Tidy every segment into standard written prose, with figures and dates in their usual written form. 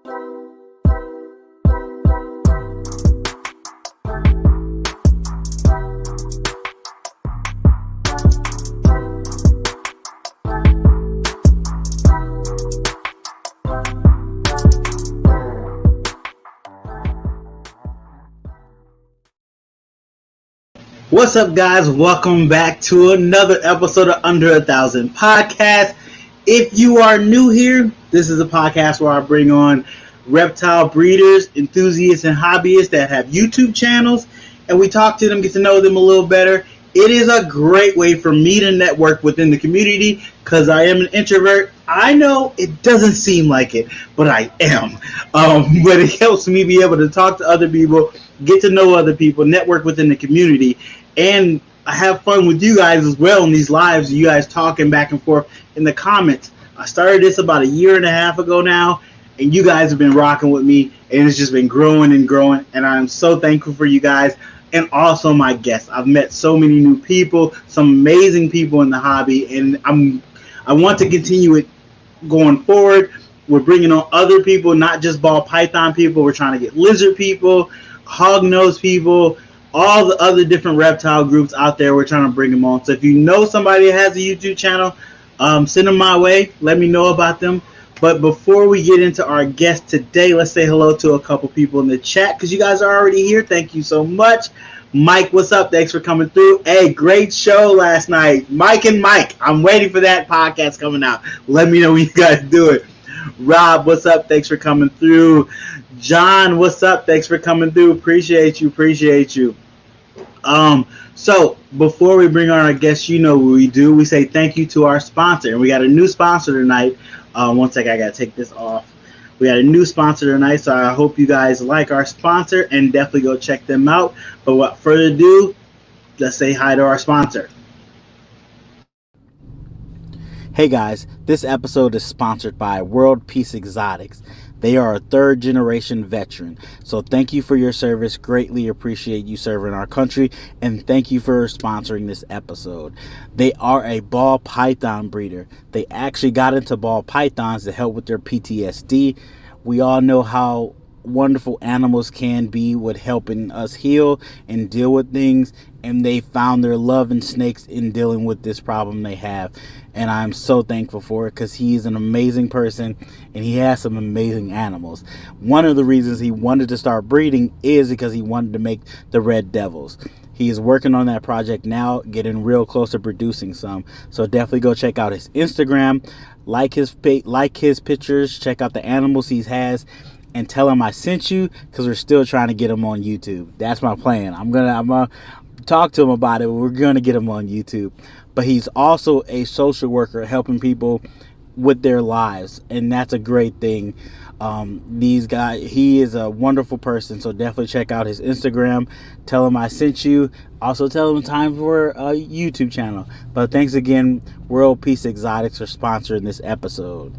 What's up, guys? Welcome back to another episode of Under 1,000 Podcast. If you are new here, this is a podcast where I bring on reptile breeders, enthusiasts, and hobbyists that have YouTube channels, and we talk to them, get to know them a little better. It is a great way for me to network within the community because I am an introvert. I know it doesn't seem like it, but I am. But it helps me be able to talk to other people, get to know other people, network within the community, and I have fun with you guys as well in these lives. You guys talking back and forth in the comments. I started this about a year and a half ago now, and you guys have been rocking with me, and it's just been growing and growing, and I'm so thankful for you guys and also my guests. I've met so many new people, some amazing people in the hobby, and I want to continue it going forward. We're bringing on other people, not just ball python people. We're trying to get lizard people, hognose people, all the other different reptile groups out there. We're trying to bring them on. So if you know somebody that has a YouTube channel, send them my way. Let me know about them. But before we get into our guest today, let's say hello to a couple people in the chat because you guys are already here. Thank you so much. Mike, what's up? Thanks for coming through. Hey, great show last night. Mike and Mike. I'm waiting for that podcast coming out. Let me know when you guys do it. Rob, what's up? Thanks for coming through. John, what's up? Thanks for coming through. Appreciate you. So before we bring on our guests, you know what we do. We say thank you to our sponsor. And we got a new sponsor tonight. One second, I got to take this off. We got a new sponsor tonight, so I hope you guys like our sponsor and definitely go check them out. But without further ado, let's say hi to our sponsor. Hey guys, this episode is sponsored by World Peace Exotics. They are a third-generation veteran, so thank you for your service. Greatly appreciate you serving our country, and thank you for sponsoring this episode. They are a ball python breeder. They actually got into ball pythons to help with their PTSD. We all know how wonderful animals can be with helping us heal and deal with things, and they found their love in snakes in dealing with this problem they have. And I'm so thankful for it because he's an amazing person and he has some amazing animals. One of the reasons he wanted to start breeding is because he wanted to make the Red Devils. He is working on that project now, getting real close to producing some. So definitely go check out his Instagram, like his pictures, check out the animals he has, and tell him I sent you because we're still trying to get him on YouTube. That's my plan. I'm gonna talk to him about it. But we're gonna get him on YouTube. But he's also a social worker helping people with their lives, and that's a great thing. He is a wonderful person, so definitely check out his Instagram. Tell him I sent you. Also tell him time for a YouTube channel. But thanks again, World Peace Exotics, for sponsoring this episode.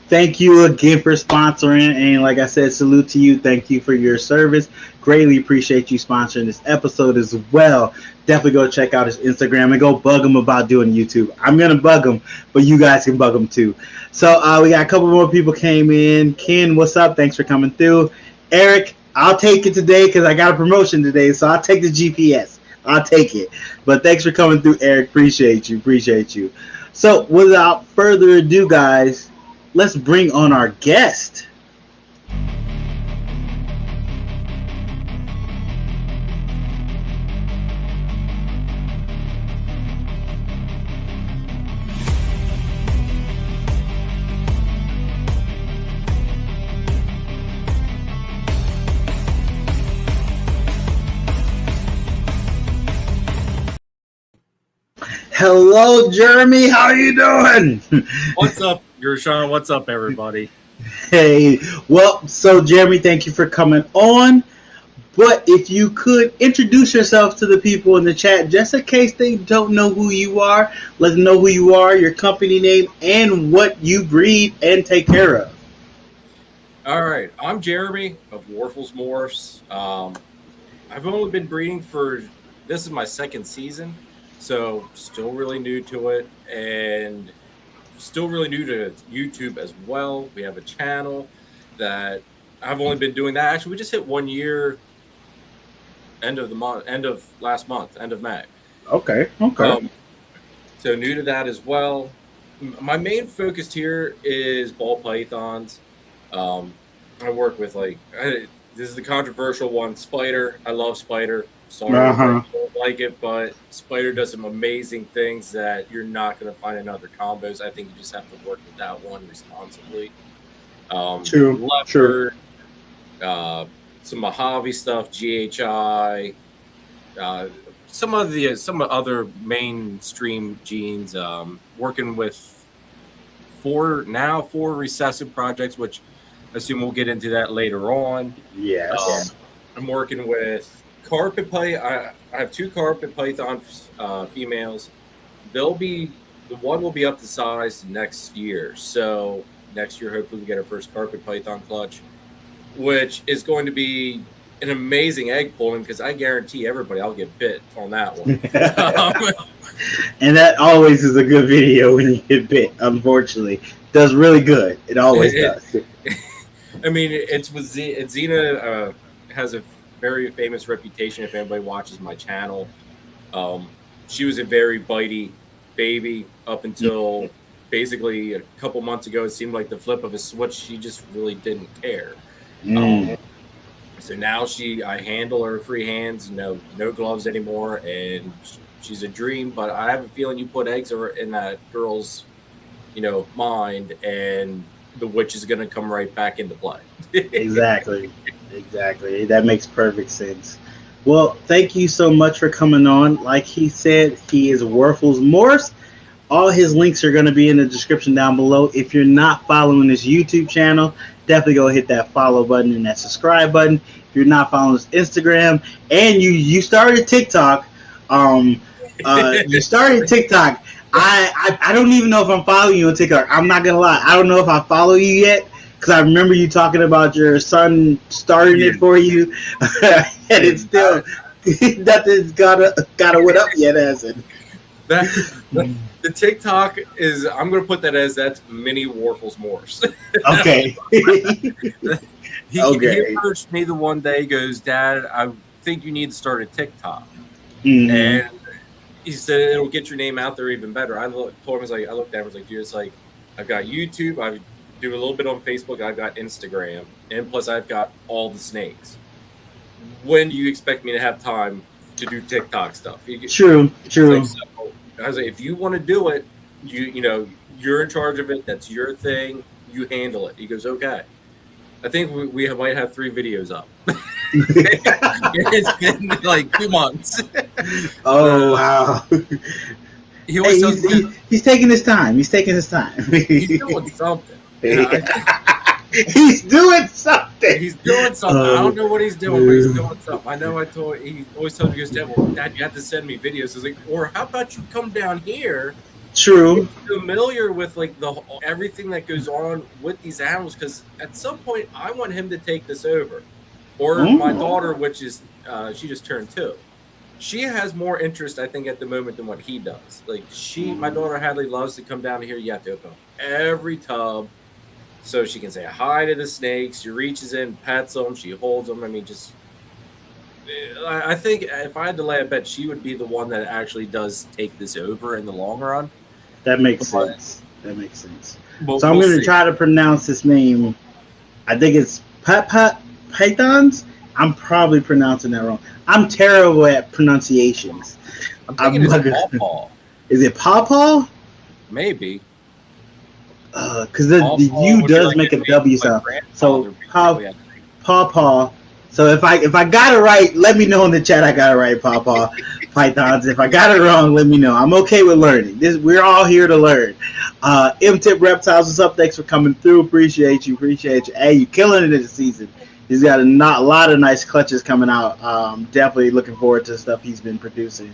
Thank you again for sponsoring, and like I said, salute to you. Thank you for your service. Greatly appreciate you sponsoring this episode as well. Definitely go check out his Instagram and go bug him about doing YouTube. I'm going to bug him, but you guys can bug him too. So we got a couple more people came in. Ken, what's up? Thanks for coming through. Eric, I'll take it today because I got a promotion today, so I'll take the GPS. I'll take it. But thanks for coming through, Eric. Appreciate you. So without further ado, guys, let's bring on our guest. Hello, Jeremy. How are you doing? What's up, Gershon? What's up, everybody? Hey, well, so Jeremy, thank you for coming on. But if you could introduce yourself to the people in the chat, just in case they don't know who you are, let them know who you are, your company name, and what you breed and take care of. All right, I'm Jeremy of Warfel'S MORPHS-S. I've only been breeding this is my second season, so still really new to it. And still really new to YouTube as well. We have a channel that I've only been doing that. Actually, we just hit 1 year end of last month, end of May. Okay. So new to that as well. My main focus here is ball pythons. I work with this is the controversial one, spider. I love spider. Sorry, I don't like it, but spider does some amazing things that you're not going to find in other combos. I think you just have to work with that one responsibly. True. Leopard, some Mojave stuff, GHI, some other mainstream genes. Working with four recessive projects, which I assume we'll get into that later on. Yes. I'm working with carpet python. I have 2 carpet python females. The one will be up to size next year. So next year, hopefully, we get our first carpet python clutch, which is going to be an amazing egg pulling because I guarantee everybody I'll get bit on that one. And that always is a good video when you get bit. Unfortunately, does really good. It always does. I mean, it's with Xena has a very famous reputation. If anybody watches my channel, she was a very bitey baby up until basically a couple months ago. It seemed like the flip of a switch. She just really didn't care. So now I handle her free hands, no gloves anymore, and she's a dream. But I have a feeling you put eggs in that girl's, mind, and the witch is going to come right back into play. Exactly. That makes perfect sense. Well, thank you so much for coming on. Like he said, he is WORPH'S. All his links are going to be in the description down below. If you're not following his YouTube channel, definitely go hit that follow button and that subscribe button. If you're not following his Instagram, and you started TikTok, I don't even know if I'm following you on TikTok. I'm not gonna lie. I don't know if I follow you yet because I remember you talking about your son starting it for you, and it's still nothing's got a went up yet, has it? The TikTok is, I'm going to put that as that's mini WORPH'S. Okay. He approached me the one day, goes, "Dad, I think you need to start a TikTok." And he said it'll get your name out there even better. I looked at him, was like, dude, it's like, I've got YouTube, I do a little bit on Facebook, I've got Instagram, and plus I've got all the snakes. When do you expect me to have time to do TikTok stuff? True. I was like, if you want to do it, you're in charge of it. That's your thing. You handle it. He goes, okay. I think we might have 3 videos up. It's been like 2 months. Oh, wow. He's taking his time. He's doing something. He's doing something. I don't know what he's doing, but he's doing something. I know he always told me, Dad, you have to send me videos. I was like, or how about you come down here? True. Familiar with everything that goes on with these animals, because at some point I want him to take this over. Or my daughter, which is she just turned 2. She has more interest, I think, at the moment than what he does. My daughter Hadley loves to come down here. You have to open up every tub so she can say hi to the snakes. She reaches in, pets them, she holds them. I mean, I think if I had to lay a bet, she would be the one that actually does take this over in the long run. That makes sense. So I'm going to try to pronounce his name. I think it's Pythons. I'm probably pronouncing that wrong. I'm terrible at pronunciations. I'm thinking it's Paw. Is it Paw? Maybe. Because the U does make a W sound. So Paw. So if I got it right, let me know in the chat I got it right, Paw Pythons. If I got it wrong, let me know. I'm okay with learning. We're all here to learn. M-Tip Reptiles, what's up? Thanks for coming through. Appreciate you. Hey, you're killing it this season. He's got a lot of nice clutches coming out. Definitely looking forward to the stuff he's been producing.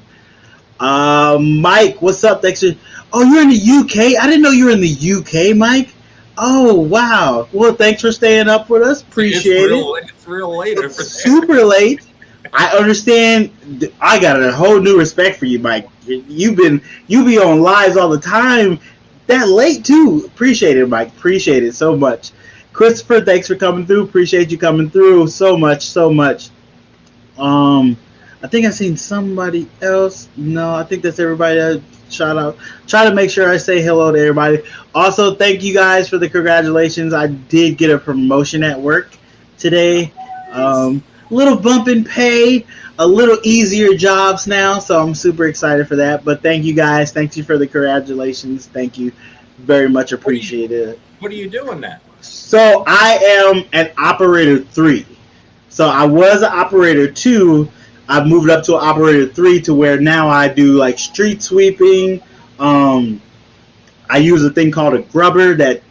Mike, what's up? Thanks for. Oh, you're in the UK? I didn't know you were in the UK, Mike. Oh, wow. Well, thanks for staying up with us. Appreciate it. It's real late. Super late. I understand. I got a whole new respect for you, Mike. You be on lives all the time that late too. Appreciate it, Mike. Appreciate it so much. Christopher, thanks for coming through. Appreciate you coming through so much, so much. I think I seen somebody else. No, I think that's everybody. Shout out. Try to make sure I say hello to everybody. Also, thank you guys for the congratulations. I did get a promotion at work today. A little bump in pay, a little easier jobs now, so I'm super excited for that. But thank you guys. Thank you for the congratulations. Thank you very much. Appreciated. What are you doing now? So I am an operator 3. So I was an operator 2. I've moved up to an operator 3 to where now I do like street sweeping. I use a thing called a grubber that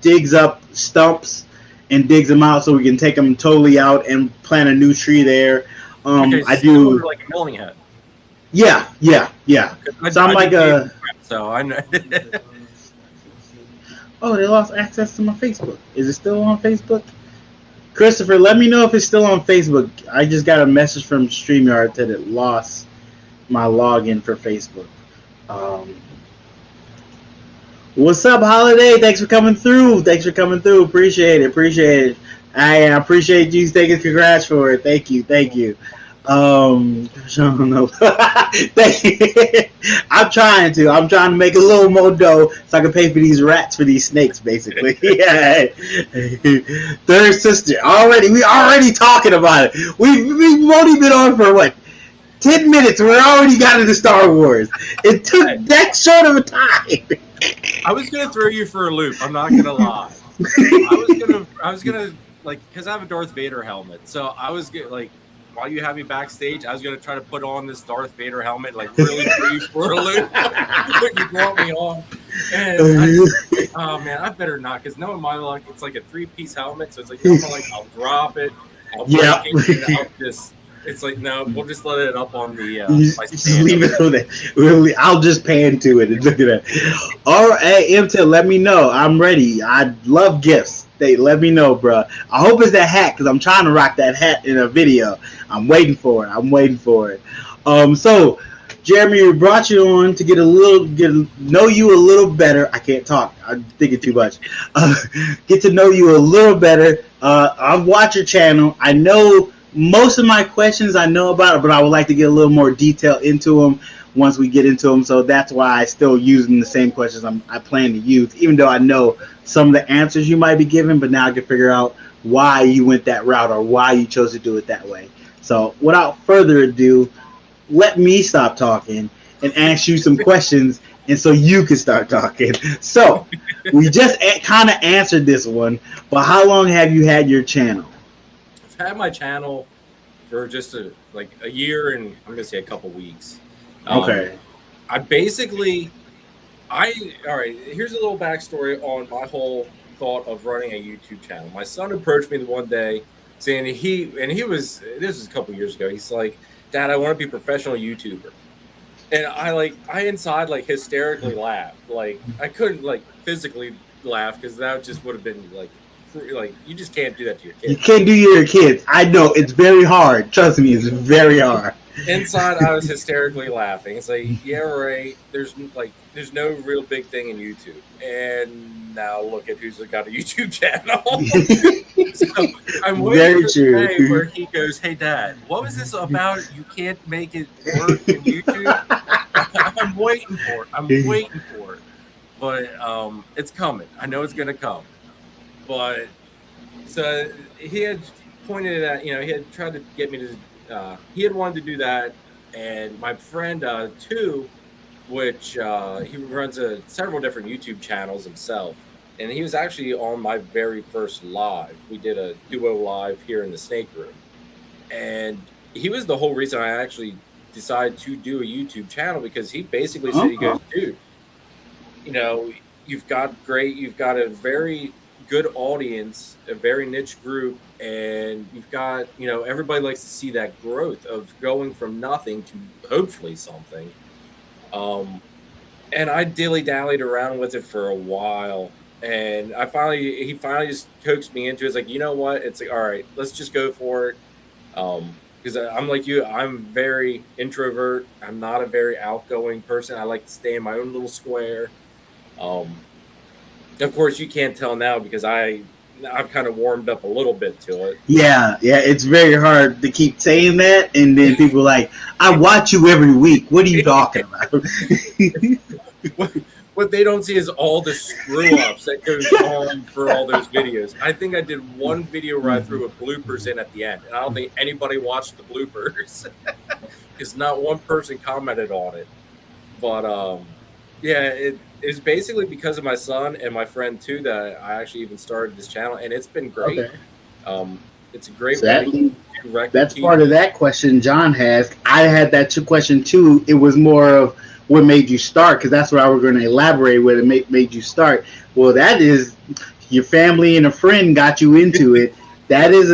digs up stumps and digs them out so we can take them totally out and plant a new tree there. Okay, I do like a milling head. Yeah. So I'm like a. So I know. Oh, they lost access to my Facebook. Is it still on Facebook? Christopher, let me know if it's still on Facebook. I just got a message from StreamYard that it lost my login for Facebook. What's up, Holiday? Thanks for coming through. Appreciate it. I appreciate you taking congrats for it. Thank you. I don't know. I'm trying to make a little more dough so I can pay for these rats for these snakes, basically. Yeah. Third sister. We already talking about it. We've only been on for what? 10 minutes. We're already got into Star Wars. It took that short of a time. I was gonna throw you for a loop. I'm not gonna lie. I was gonna like, because I have a Darth Vader helmet, so I was like, while you have me backstage, I was gonna try to put on this Darth Vader helmet, like really brief for a loop. But you brought me on, and oh man, I better not, because knowing my luck, it's like a 3-piece helmet, so it's like, I'll drop it. I'll break it, I'll just. It's like, no, we'll just let it up on the. Just leave it on there. I'll just pan to it and look at that. All right, hey, MTL, let me know. I'm ready. I love gifts. Let me know, bro. I hope it's that hat because I'm trying to rock that hat in a video. I'm waiting for it. So Jeremy, we brought you on to get to know you a little better. I can't talk. I'm thinking too much. Get to know you a little better. I've watched your channel. I know most of my questions I know about it, but I would like to get a little more detail into them once we get into them. So that's why I still using the same questions I plan to use, even though I know some of the answers you might be giving, but now I can figure out why you went that route or why you chose to do it that way. So without further ado, let me stop talking and ask you some questions, and so you can start talking. So we just kind of answered this one, but how long have you had your channel? I've had my channel for just a year and I'm gonna say a couple weeks. Okay. All right, here's a little backstory on my whole thought of running a YouTube channel. My son approached me the one day saying this was a couple years ago. He's like, Dad, I want to be a professional YouTuber. And I inside hysterically laughed. Like I couldn't physically laugh because that just would have been like you just can't do that to your kids. You can't do your kids. I know it's very hard. Trust me, it's very hard. Inside, I was hysterically laughing. It's like, yeah, right. There's no real big thing in YouTube, and now look at who's got a YouTube channel. So I'm waiting for the day where he goes, "Hey, Dad, what was this about? You can't make it work in YouTube." I'm waiting for it, but it's coming. I know it's gonna come. But so he had pointed at, he had tried to get me to, he had wanted to do that. And my friend, too, which he runs several different YouTube channels himself. And he was actually on my very first live. We did a duo live here in the Snake Room. And he was the whole reason I actually decided to do a YouTube channel, because he basically said, he goes, dude, you've got a very good audience, a very niche group, and you've got, everybody likes to see that growth of going from nothing to hopefully something. And I dilly-dallied around with it for a while, and he finally just coaxed me into it. It's like, you know what? It's like, all right, let's just go for it. Because I'm like you, I'm very introvert. I'm not a very outgoing person. I like to stay in my own little square. Of course, you can't tell now because I've kind of warmed up a little bit to it. Yeah, it's very hard to keep saying that, and then people are like, I watch you every week. What are you talking about? What they don't see is all the screw-ups that goes on for all those videos. I think I did one video where I threw a bloopers in at the end, and I don't think anybody watched the bloopers because not one person commented on it. But yeah, it's basically because of my son and my friend too that I actually even started this channel, and it's been great. Okay. It's a great way. That's part of that question John has. I had that question too. It was more of what made you start, because that's what I was going to elaborate with. It made you start. Well, that is your family and a friend got you into it. That's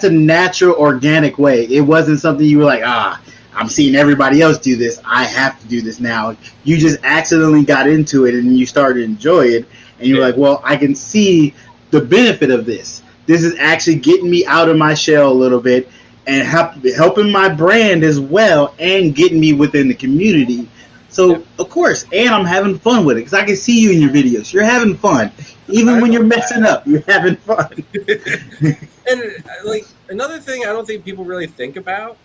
a natural, organic way. It wasn't something you were like, I'm seeing everybody else do this, I have to do this now. You just accidentally got into it and you started to enjoy it, and you're like, well, I can see the benefit of this. This is actually getting me out of my shell a little bit and helping my brand as well, and getting me within the community. So, of course, and I'm having fun with it, because I can see you in your videos. You're having fun. Even when you're messing up, you're having fun. And, like, another thing I don't think people really think about,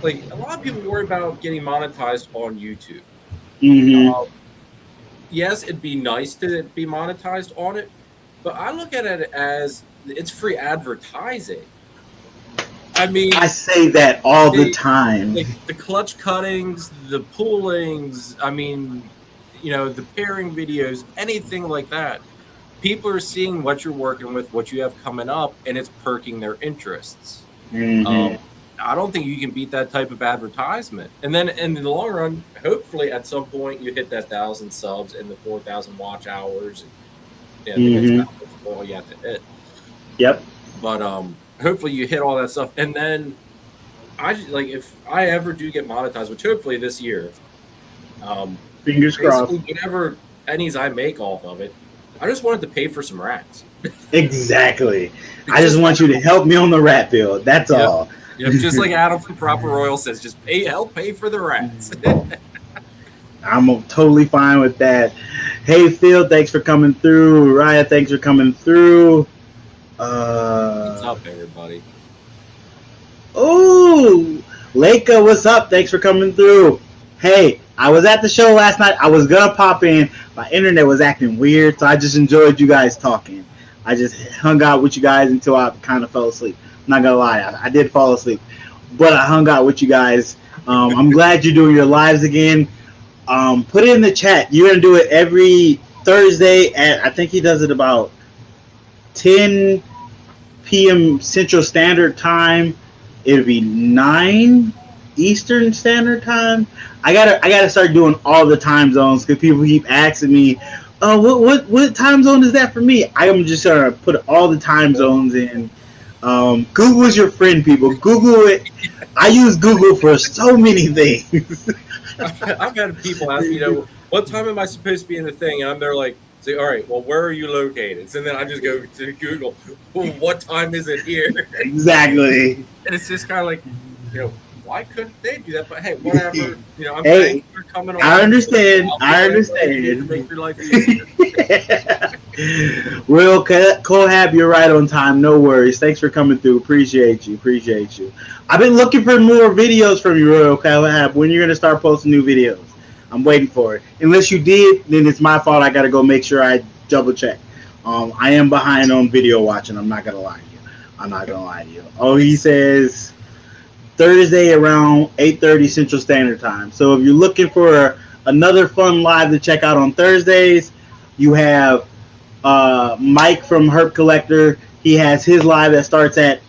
like, a lot of people worry about getting monetized on YouTube. Mm-hmm. Yes, it'd be nice to be monetized on it, but I look at it as it's free advertising. I mean, I say that all the time. Like the clutch cuttings, the pullings, I mean, the pairing videos, anything like that. People are seeing what you're working with, what you have coming up, and it's perking their interests. Mm-hmm. I don't think you can beat that type of advertisement. And then in the long run, hopefully at some point you hit that 1,000 subs and the 4,000 watch hours. And that's all you have to hit. Yep. But hopefully you hit all that stuff, and then if I ever do get monetized, which hopefully this year, fingers crossed, whatever pennies I make off of it, I just wanted to pay for some rats. Exactly. I just want you to help me on the rat bill. That's all. Yep. Just like Adam from Proper Royal says, just help pay for the rats. I'm totally fine with that. Hey Phil, thanks for coming through. Raya, thanks for coming through. What's up, everybody? Oh, Leica, what's up? Thanks for coming through. Hey, I was at the show last night. I was gonna pop in. My internet was acting weird, so I just enjoyed you guys talking. I just hung out with you guys until I kind of fell asleep. I'm not gonna lie, I did fall asleep, but I hung out with you guys. I'm glad you're doing your lives again. Put it in the chat. You're gonna do it every Thursday at, I think he does it about 10 p.m. Central Standard Time. It'll be 9 Eastern Standard Time. I gotta start doing all the time zones, because people keep asking me, what time zone is that for me? I'm just gonna put all the time zones in. Google's your friend, people. Google it. I use Google for so many things. I've had people ask me, what time am I supposed to be in the thing? And I'm there like, say, all right, well, where are you located? So then I just go to Google, well, what time is it here? Exactly. And it's just kind of like, why couldn't they do that? But hey, whatever. I'm thankful for coming on. I understand. To make your life easier. Real Kohab, you're right on time. No worries. Thanks for coming through. Appreciate you. I've been looking for more videos from you, Royal Kohab. When you're gonna start posting new videos? I'm waiting for it. Unless you did, then it's my fault. I gotta go make sure I double check. I am behind on video watching. I'm not gonna lie to you. Oh, he says Thursday around 8:30 Central Standard Time. So if you're looking for another fun live to check out on Thursdays, you have Mike from Herb Collector. He has his live that starts at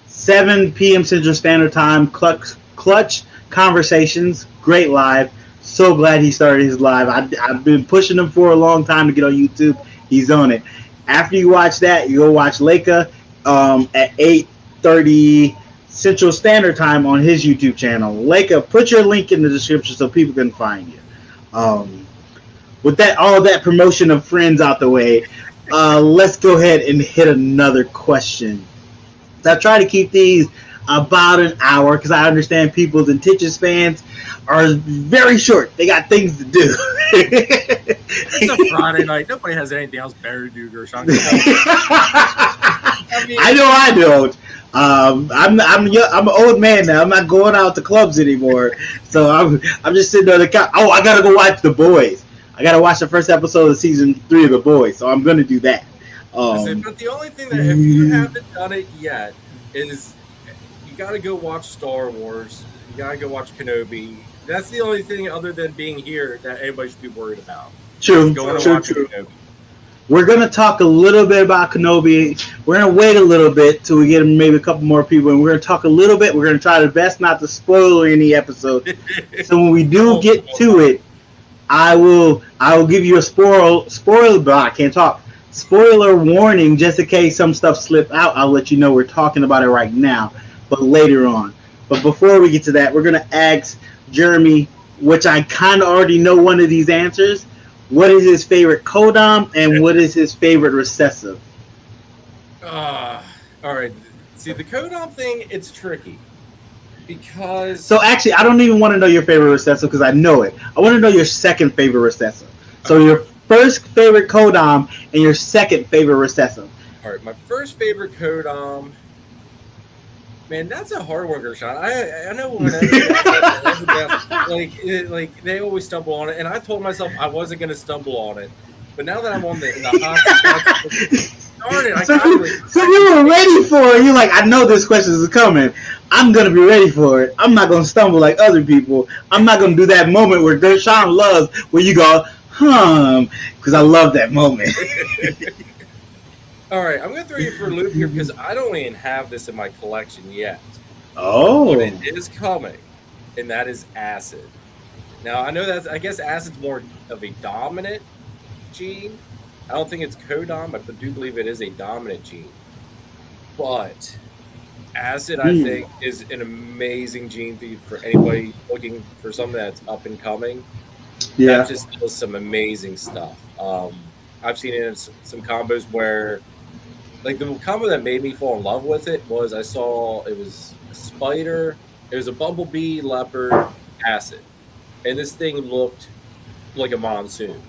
7 p.m. Central Standard Time. Clutch Conversations, great live. So glad he started his live. I've been pushing him for a long time to get on YouTube. He's on it. After you watch that, you go watch Leica at 8:30 Central Standard Time on his YouTube channel. Leica, put your link in the description so people can find you. With that, all that promotion of friends out the way, let's go ahead and hit another question. So I try to keep these about an hour, because I understand people's attention spans are very short. They got things to do. It's a Friday night. Nobody has anything else better to do, Gershon. I know I don't. I'm an old man now. I'm not going out to clubs anymore. So I'm just sitting on the couch. Oh, I gotta go watch The Boys. I gotta watch the first episode of season 3 of The Boys. So I'm gonna do that. But the only thing that if you haven't done it yet is you gotta go watch Star Wars. You gotta go watch Kenobi. That's the only thing other than being here that anybody should be worried about. True. We're going to talk a little bit about Kenobi. We're going to wait a little bit till we get maybe a couple more people, and we're going to talk a little bit. We're going to try the best not to spoil any episode. So when we do get to it, I will give you a spoiler, but I can't talk. Spoiler warning, just in case some stuff slip out. I'll let you know we're talking about it right now, but later on. But before we get to that, we're going to ask Jeremy, which I kind of already know one of these answers. What is his favorite codom and what is his favorite recessive? All right. See, the codom thing, it's tricky because. So actually, I don't even want to know your favorite recessive because I know it. I want to know your second favorite recessive. So your first favorite codom and your second favorite recessive. All right, my first favorite codom. Man, that's a hard one, Gershon. I know when like they always stumble on it, and I told myself I wasn't going to stumble on it, but now that I'm on the hot, darn it! So you were ready for it. You're like, I know this question is coming. I'm going to be ready for it. I'm not going to stumble like other people. I'm not going to do that moment where Gershon loves, where you go, because I love that moment. All right, I'm going to throw you for a loop here because I don't even have this in my collection yet. Oh. But it is coming, and that is acid. Now, I guess acid's more of a dominant gene. I don't think it's codom, but I do believe it is a dominant gene. But acid, I think, is an amazing gene for anybody looking for something that's up and coming. Yeah. That just does some amazing stuff. I've seen it in some combos where, like the combo that made me fall in love with it was it was a spider, it was a bumblebee, leopard, acid, and this thing looked like a monsoon.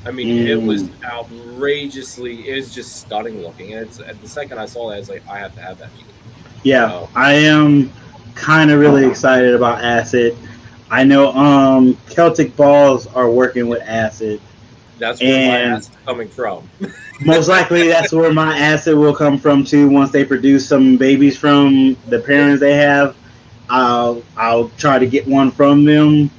I mean, it was outrageously, it was just stunning looking. And the second I saw that, I was like, I have to have that gene. Yeah, I am kind of really excited about acid. I know Celtic Balls are working with acid. That's where my acid's coming from. Most likely that's where my acid will come from too. Once they produce some babies from the parents they have, I'll try to get one from them.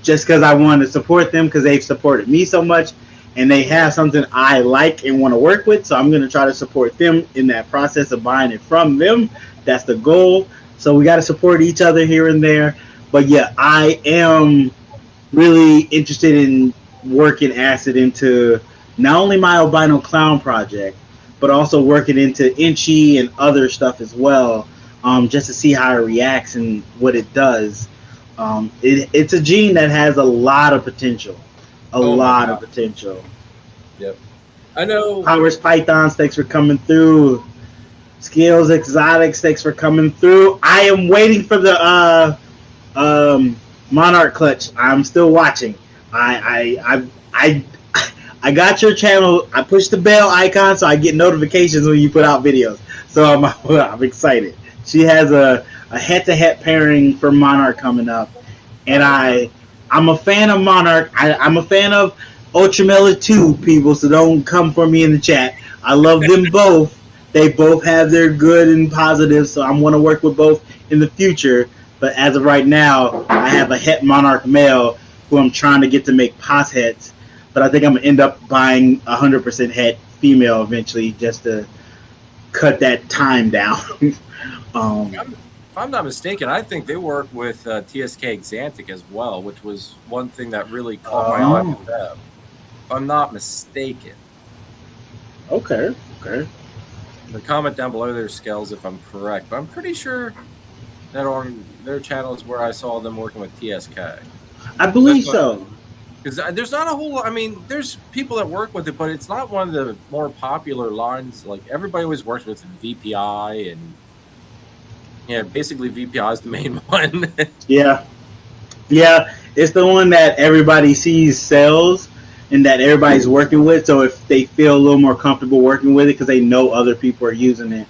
Just because I want to support them because they've supported me so much and they have something I like and want to work with. So I'm going to try to support them in that process of buying it from them. That's the goal. So we got to support each other here and there. But yeah, I am really interested in working acid into not only my albino clown project, but also working into Inchy and other stuff as well, just to see how it reacts and what it does. It's a gene that has a lot of potential. A lot of potential. Yep. I know. Powers Pythons, thanks for coming through. Scales Exotics, thanks for coming through. I am waiting for the Monarch Clutch. I'm still watching. I got your channel. I pushed the bell icon so I get notifications when you put out videos. So I'm excited. She has a head-to-head pairing for Monarch coming up, and I'm a fan of Monarch. I'm a fan of Ultramela 2 people, so don't come for me in the chat. I love them both. They both have their good and positives, so I'm going to work with both in the future. But as of right now, I have a het Monarch male who I'm trying to get to make pos hets. But I think I'm going to end up buying 100% het female eventually just to cut that time down. If I'm not mistaken, I think they work with TSK Xanthic as well, which was one thing that really caught my eye with them. If I'm not mistaken. Okay. The comment down below their scales if I'm correct, but I'm pretty sure that on their channels where I saw them working with TSK. I believe so. Because there's not a whole lot. I mean, there's people that work with it, but it's not one of the more popular lines. Like everybody always works with VPI, and basically VPI is the main one. Yeah. It's the one that everybody sees sells and that everybody's working with. So if they feel a little more comfortable working with it because they know other people are using it.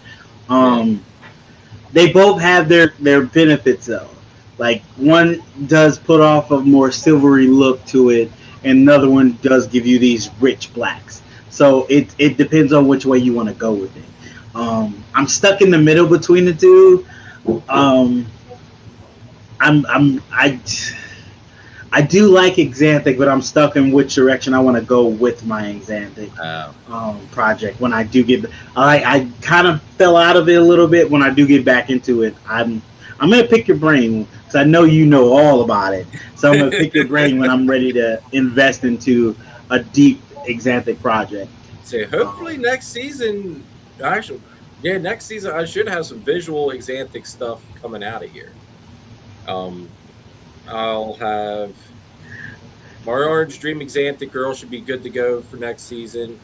They both have their benefits though. Like one does put off a more silvery look to it, and another one does give you these rich blacks. So it depends on which way you want to go with it. I'm stuck in the middle between the two. Um, I do like Xanthic, but I'm stuck in which direction I want to go with my Xanthic project. When I do get, I kind of fell out of it a little bit. When I do get back into it, I'm gonna pick your brain because I know you know all about it. So I'm gonna pick your brain when I'm ready to invest into a deep Xanthic project. So hopefully next season, actually, next season I should have some visual Xanthic stuff coming out of here. I'll have my Orange Dream Xanthic Girl should be good to go for next season.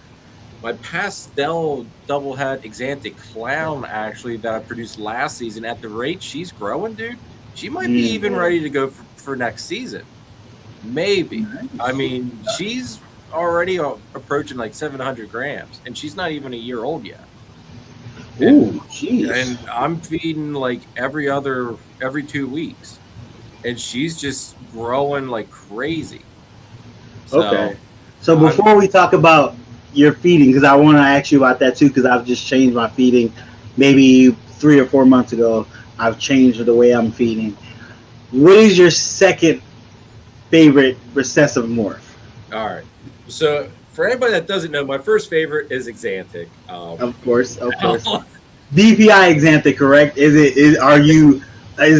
My pastel double head Xanthic Clown, actually, that I produced last season, at the rate she's growing, dude, she might be even ready to go for next season. Maybe. Nice. I mean, she's already approaching like 700 grams, and she's not even a year old yet. Ooh, jeez. And I'm feeding like every 2 weeks. And she's just growing like crazy. Okay. So before we talk about your feeding, because I want to ask you about that too, because I've just changed my feeding. Maybe 3 or 4 months ago, I've changed the way I'm feeding. What is your second favorite recessive morph? All right. So for anybody that doesn't know, my first favorite is Xanthic. Of course. DPI Xanthic, correct? Is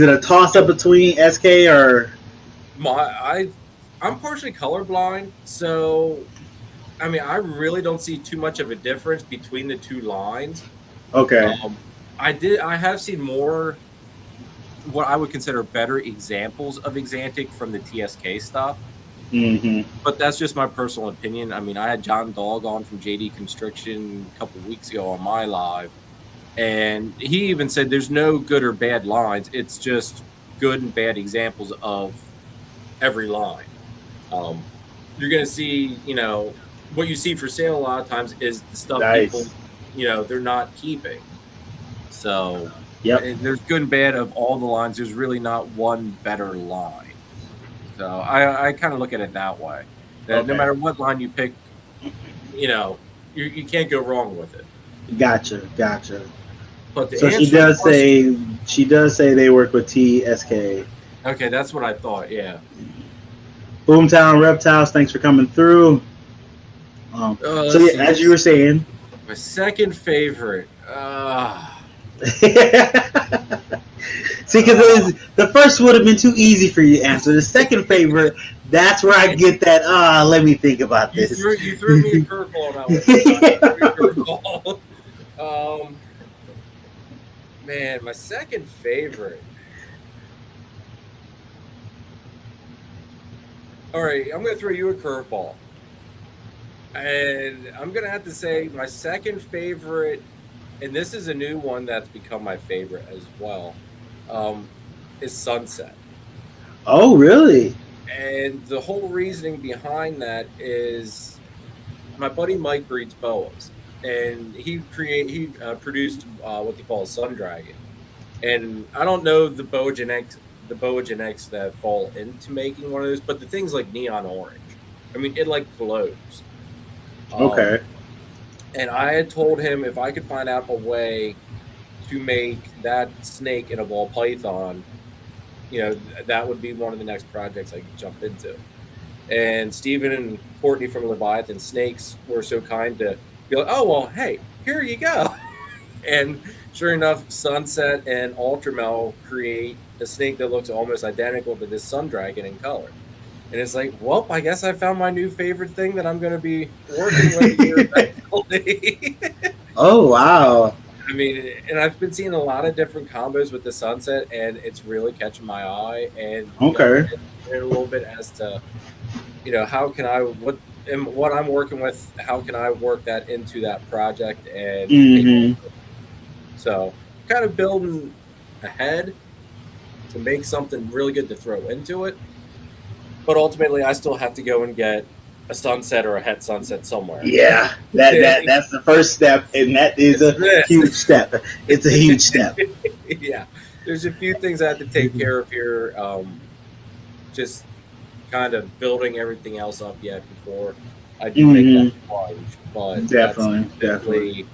it a toss up between SK or? I'm partially colorblind, so I mean I really don't see too much of a difference between the two lines. Okay. I have seen more what I would consider better examples of Xanthic from the TSK stuff. Mm-hmm. But that's just my personal opinion. I mean, I had John Dog on from JD Constriction a couple of weeks ago on my live. And he even said there's no good or bad lines. It's just good and bad examples of every line. You're going to see, what you see for sale a lot of times is the stuff people, they're not keeping. So there's good and bad of all the lines. There's really not one better line. So I kind of look at it that way. That no matter what line you pick, you can't go wrong with it. Gotcha. But so she does say they work with TSK. Okay, that's what I thought. Yeah. Boomtown Reptiles, thanks for coming through. As you were saying, my second favorite. See, because the first would have been too easy for you to answer. The second favorite, that's where I get that. Let me think about this. You threw me a curveball on that one. Man, my second favorite. All right, I'm going to throw you a curveball. And I'm going to have to say my second favorite, and this is a new one that's become my favorite as well, is Sunset. Oh, really? And the whole reasoning behind that is my buddy Mike breeds boas. And he produced what they call a Sun Dragon. And I don't know the boa genetics that fall into making one of those, but the thing's like neon orange. I mean, it like glows. Okay. And I had told him if I could find out a way to make that snake in a ball python, that would be one of the next projects I could jump into. And Steven and Courtney from Leviathan Snakes were so kind to be like, oh, well, hey, here you go. And sure enough, Sunset and Ultramel create a snake that looks almost identical to this Sun Dragon in color. And it's like, well, I guess I found my new favorite thing that I'm going to be working with here eventually. Oh, wow. I mean, and I've been seeing a lot of different combos with the Sunset, and it's really catching my eye. And okay, a little bit as to, how can I what I'm working with? How can I work that into that project? And so, kind of building ahead to make something really good to throw into it. but ultimately I still have to go and get a sunset or a het sunset somewhere. Yeah, that's the first step, and that is a huge step. It's a huge step. Yeah, there's a few things I have to take care of here. Just kind of building everything else up yet before I do make that plunge. But Definitely.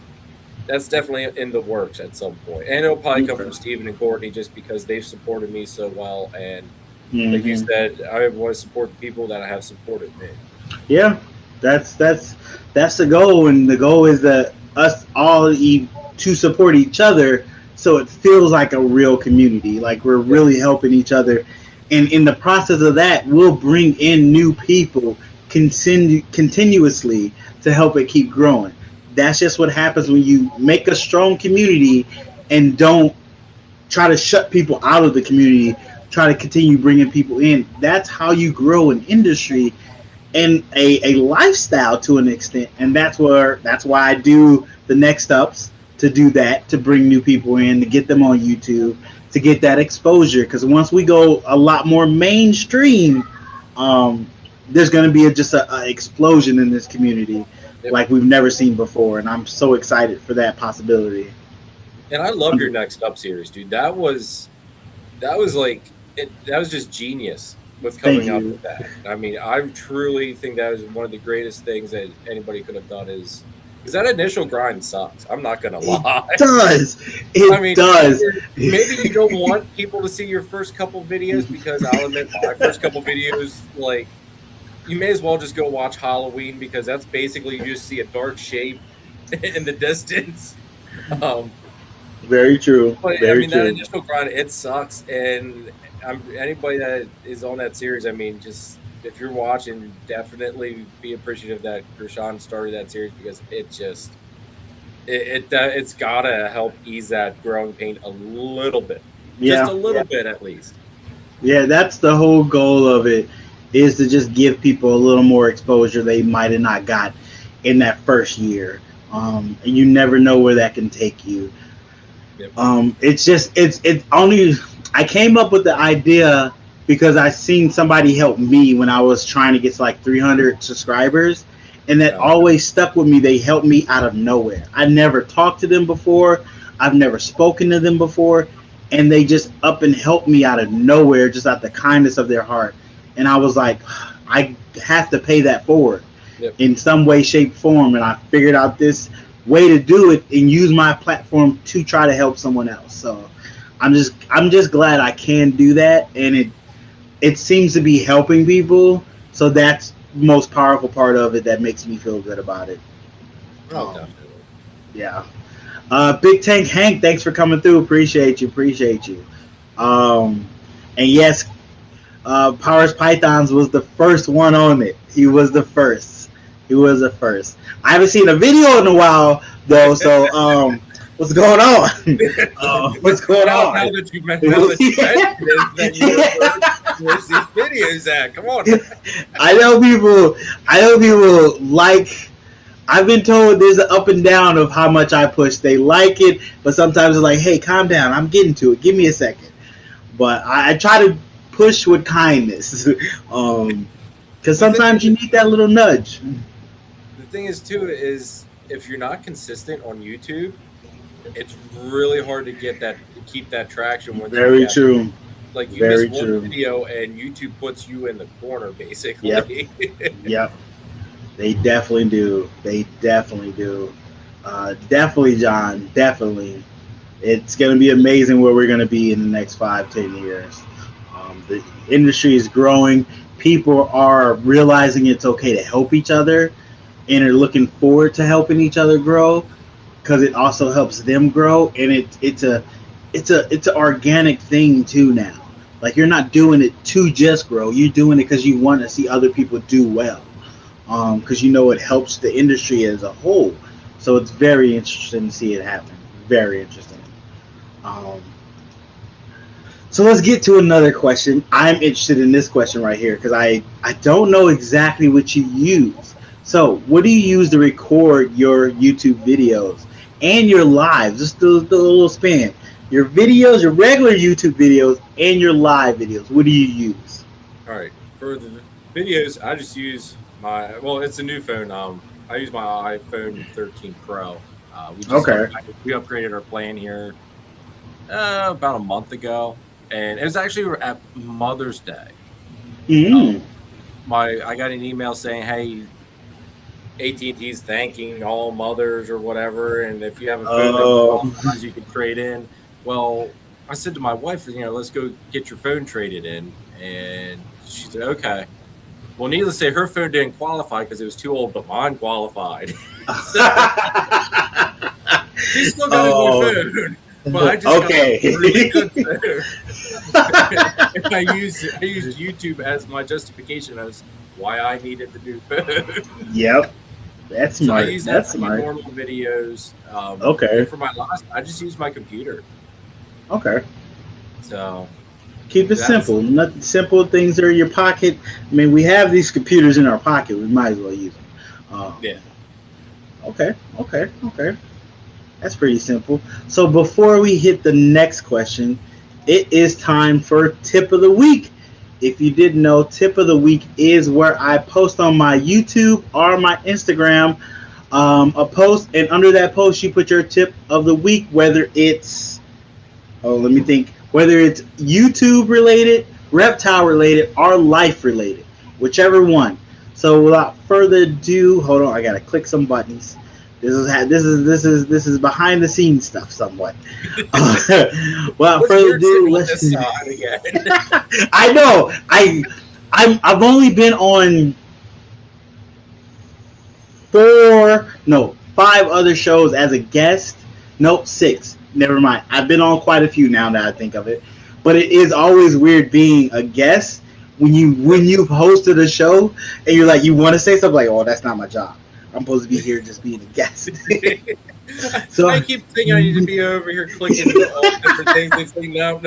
That's definitely in the works at some point. And it'll probably come from Steven and Courtney just because they've supported me so well. And like you said, I want to support the people that have supported me. Yeah, that's the goal, and the goal is that us all to support each other, so it feels like a real community, like we're really helping each other, and in the process of that, we'll bring in new people continuously to help it keep growing. That's just what happens when you make a strong community and don't try to shut people out of the community. Try to continue bringing people in. That's how you grow an industry and a lifestyle to an extent, and that's why I do the next ups, to do that, to bring new people in, to get them on YouTube, to get that exposure, because once we go a lot more mainstream, there's going to be just a explosion in this community like we've never seen before, and I'm so excited for that possibility. And I love your Next Up series, dude. That was just genius with coming up with that. I mean, I truly think that is one of the greatest things that anybody could have done is because that initial grind sucks. I'm not going to lie. It does. It does. Maybe you don't want people to see your first couple videos because I'll admit my first couple videos, like, you may as well just go watch Halloween because that's basically you just see a dark shape in the distance. Very true. But I mean, that initial grind, it sucks. And anybody that is on that series, I mean, just if you're watching, definitely be appreciative that Krishan started that series because it's gotta help ease that growing pain a little bit, just a little bit at least. Yeah, that's the whole goal of it, is to just give people a little more exposure they might have not got in that first year. And you never know where that can take you. Yep. It's only, I came up with the idea because I seen somebody help me when I was trying to get to like 300 subscribers, and that always stuck with me. They helped me out of nowhere. I never talked to them before. I've never spoken to them before, and they just up and helped me out of nowhere, just out the kindness of their heart. And I was like, I have to pay that forward in some way, shape, form. And I figured out this way to do it and use my platform to try to help someone else. So I'm just glad I can do that, and it seems to be helping people. So that's the most powerful part of it that makes me feel good about it. Oh, definitely. Yeah. Big Tank Hank, thanks for coming through. Appreciate you. And yes, Powers Pythons was the first one on it. He was the first. I haven't seen a video in a while though, so what's going on? What's going on? Now that you mentioned that you where's these videos at? Come on. I know people like. I've been told there's an up and down of how much I push. They like it, but sometimes it's like, hey, calm down. I'm getting to it. Give me a second. But I try to push with kindness, because sometimes you need that little nudge. The thing is, too, is if you're not consistent on YouTube, it's really hard to keep that traction. Very true. Like you miss one video and YouTube puts you in the corner, basically. Yep. They definitely do. Definitely, John. Definitely. It's going to be amazing where we're going to be in the next 5-10 years. The industry is growing. People are realizing it's okay to help each other, and are looking forward to helping each other grow, because it also helps them grow. And it's an organic thing too now. Like, you're not doing it to just grow. You're doing it because you want to see other people do well. Because it helps the industry as a whole. So it's very interesting to see it happen. Very interesting. So let's get to another question. I'm interested in this question right here because I don't know exactly what you use. So what do you use to record your YouTube videos and your lives? Just the little span. Your videos, your regular YouTube videos, and your live videos. What do you use? All right. For the Videos, I just use it's a new phone. I use my iPhone 13 Pro. Okay. We upgraded our plan here about a month ago, and it was actually at Mother's Day. Mm. I got an email saying, "Hey, AT&T's thanking all mothers or whatever, and if you have a phone that qualifies, you can trade in." Well, I said to my wife, let's go get your phone traded in, and she said, "Okay." Well, needless to say, her phone didn't qualify because it was too old, but mine qualified. She's still got a new phone, but I just got a really good phone. And I used YouTube as my justification as why I needed the new phone. Yep, that's smart. So I use that for my normal videos. Okay. And for my last, I just use my computer. Okay. So keep it simple. Nothing simple things are in your pocket. I mean, we have these computers in our pocket. We might as well use them. Yeah. Okay. That's pretty simple. So before we hit the next question, it is time for Tip of the Week. If you didn't know, Tip of the Week is where I post on my YouTube or my Instagram a post, and under that post you put your tip of the week, whether it's whether it's YouTube related, reptile related, or life related, whichever one. So without further ado, hold on, I gotta click some buttons. This is behind the scenes stuff somewhat. Without further ado, let's. I know. I've only been on 5 other shows as a guest. Nope, 6. Never mind. I've been on quite a few now that I think of it. But it is always weird being a guest when you've hosted a show and you're like, you want to say something like, oh, that's not my job. I'm supposed to be here just being a guest. So I keep thinking I need to be over here clicking all different things. They say no.